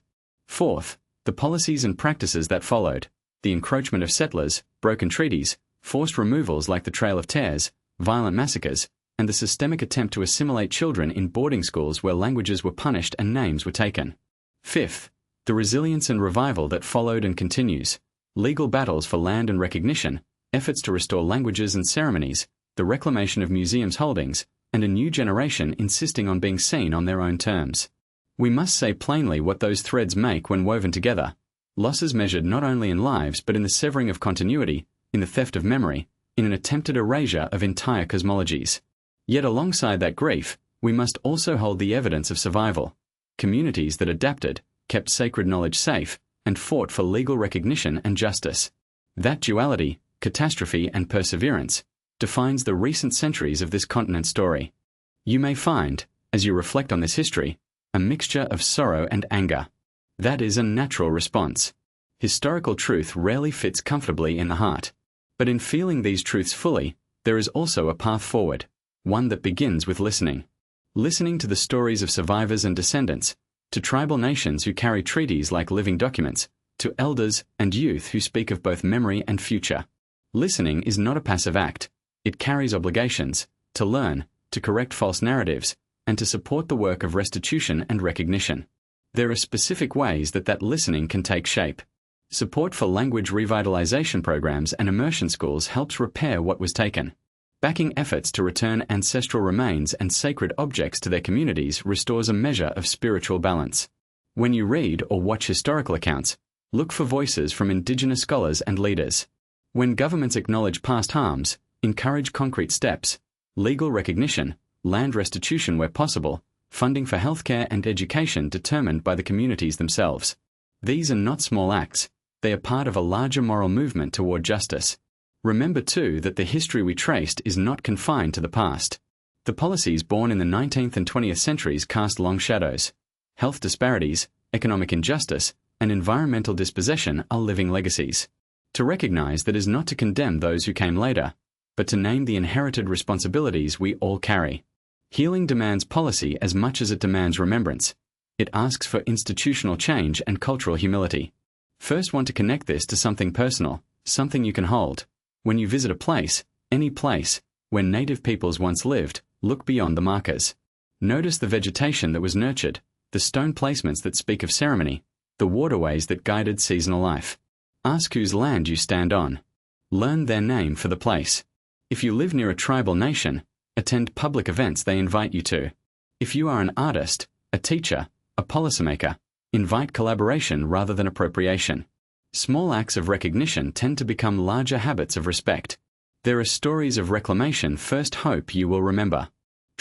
Fourth, the policies and practices that followed, the encroachment of settlers, broken treaties, forced removals like the Trail of Tears, violent massacres, and the systemic attempt to assimilate children in boarding schools where languages were punished and names were taken. Fifth, the resilience and revival that followed and continues, legal battles for land and recognition, efforts to restore languages and ceremonies, the reclamation of museums' holdings, and a new generation insisting on being seen on their own terms. We must say plainly what those threads make when woven together. Losses measured not only in lives but in the severing of continuity, in the theft of memory, in an attempted erasure of entire cosmologies. Yet alongside that grief, we must also hold the evidence of survival. Communities that adapted, kept sacred knowledge safe, and fought for legal recognition and justice. That duality, catastrophe and perseverance, defines the recent centuries of this continent's story. You may find, as you reflect on this history, a mixture of sorrow and anger. That is a natural response. Historical truth rarely fits comfortably in the heart. But in feeling these truths fully, there is also a path forward, one that begins with listening. Listening to the stories of survivors and descendants, to tribal nations who carry treaties like living documents, to elders and youth who speak of both memory and future. Listening is not a passive act. It carries obligations, to learn, to correct false narratives, and to support the work of restitution and recognition. There are specific ways that listening can take shape. Support for language revitalization programs and immersion schools helps repair what was taken. Backing efforts to return ancestral remains and sacred objects to their communities restores a measure of spiritual balance. When you read or watch historical accounts, look for voices from Indigenous scholars and leaders. When governments acknowledge past harms, encourage concrete steps, legal recognition, land restitution where possible, funding for healthcare and education determined by the communities themselves. These are not small acts. They are part of a larger moral movement toward justice. Remember too that the history we traced is not confined to the past. The policies born in the 19th and 20th centuries cast long shadows. Health disparities, economic injustice, and environmental dispossession are living legacies. To recognize that is not to condemn those who came later, but to name the inherited responsibilities we all carry. Healing demands policy as much as it demands remembrance. It asks for institutional change and cultural humility. First, want to connect this to something personal, something you can hold. When you visit a place, any place, where native peoples once lived, look beyond the markers. Notice the vegetation that was nurtured, the stone placements that speak of ceremony, the waterways that guided seasonal life. Ask whose land you stand on. Learn their name for the place. If you live near a tribal nation, attend public events they invite you to. If you are an artist, a teacher, a policymaker, invite collaboration rather than appropriation. Small acts of recognition tend to become larger habits of respect. There are stories of reclamation first hope you will remember.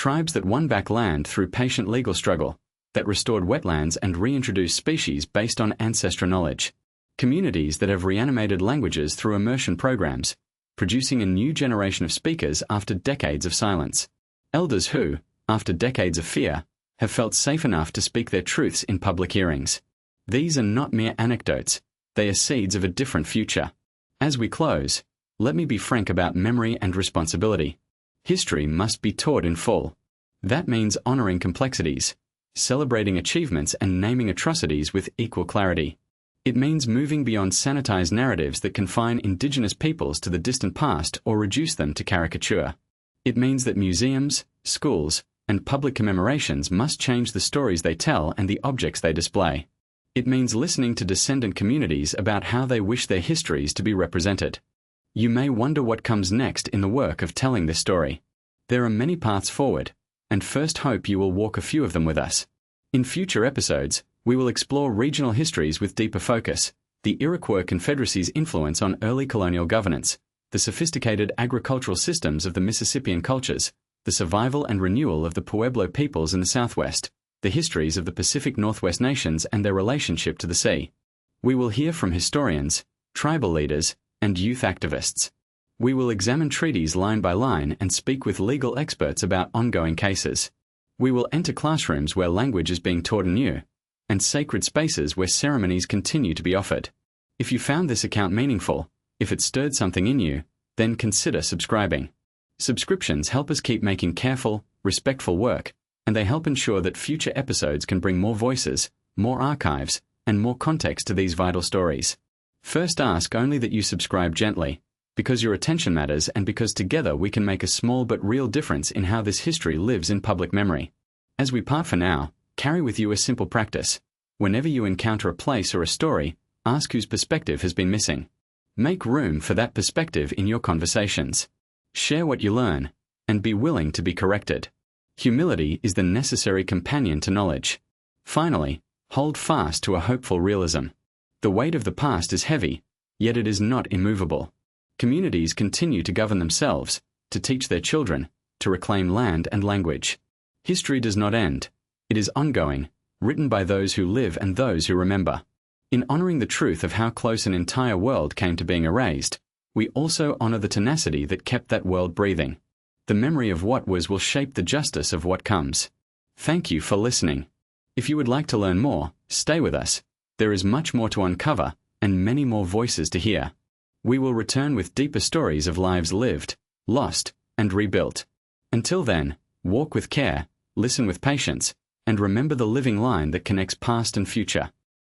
Tribes that won back land through patient legal struggle, that restored wetlands and reintroduced species based on ancestral knowledge. Communities that have reanimated languages through immersion programs, producing a new generation of speakers after decades of silence. Elders who, after decades of fear, have felt safe enough to speak their truths in public hearings. These are not mere anecdotes, they are seeds of a different future. As we close, let me be frank about memory and responsibility. History must be taught in full. That means honoring complexities, celebrating achievements and naming atrocities with equal clarity. It means moving beyond sanitized narratives that confine Indigenous peoples to the distant past or reduce them to caricature. It means that museums, schools, and public commemorations must change the stories they tell and the objects they display. It means listening to descendant communities about how they wish their histories to be represented. You may wonder what comes next in the work of telling this story. There are many paths forward, and first hope you will walk a few of them with us. In future episodes, we will explore regional histories with deeper focus, the Iroquois Confederacy's influence on early colonial governance, the sophisticated agricultural systems of the Mississippian cultures, the survival and renewal of the Pueblo peoples in the Southwest, the histories of the Pacific Northwest nations and their relationship to the sea. We will hear from historians, tribal leaders, and youth activists. We will examine treaties line by line and speak with legal experts about ongoing cases. We will enter classrooms where language is being taught anew, and sacred spaces where ceremonies continue to be offered. If you found this account meaningful, if it stirred something in you, then consider subscribing. Subscriptions help us keep making careful, respectful work, and they help ensure that future episodes can bring more voices, more archives, and more context to these vital stories. First ask only that you subscribe gently, because your attention matters and because together we can make a small but real difference in how this history lives in public memory. As we part for now, carry with you a simple practice. Whenever you encounter a place or a story, ask whose perspective has been missing. Make room for that perspective in your conversations. Share what you learn, and be willing to be corrected. Humility is the necessary companion to knowledge. Finally, hold fast to a hopeful realism. The weight of the past is heavy, yet it is not immovable. Communities continue to govern themselves, to teach their children, to reclaim land and language. History does not end. It is ongoing, written by those who live and those who remember. In honoring the truth of how close an entire world came to being erased, we also honor the tenacity that kept that world breathing. The memory of what was will shape the justice of what comes. Thank you for listening. If you would like to learn more, stay with us. There is much more to uncover and many more voices to hear. We will return with deeper stories of lives lived, lost, and rebuilt. Until then, walk with care, listen with patience, and remember the living line that connects past and future.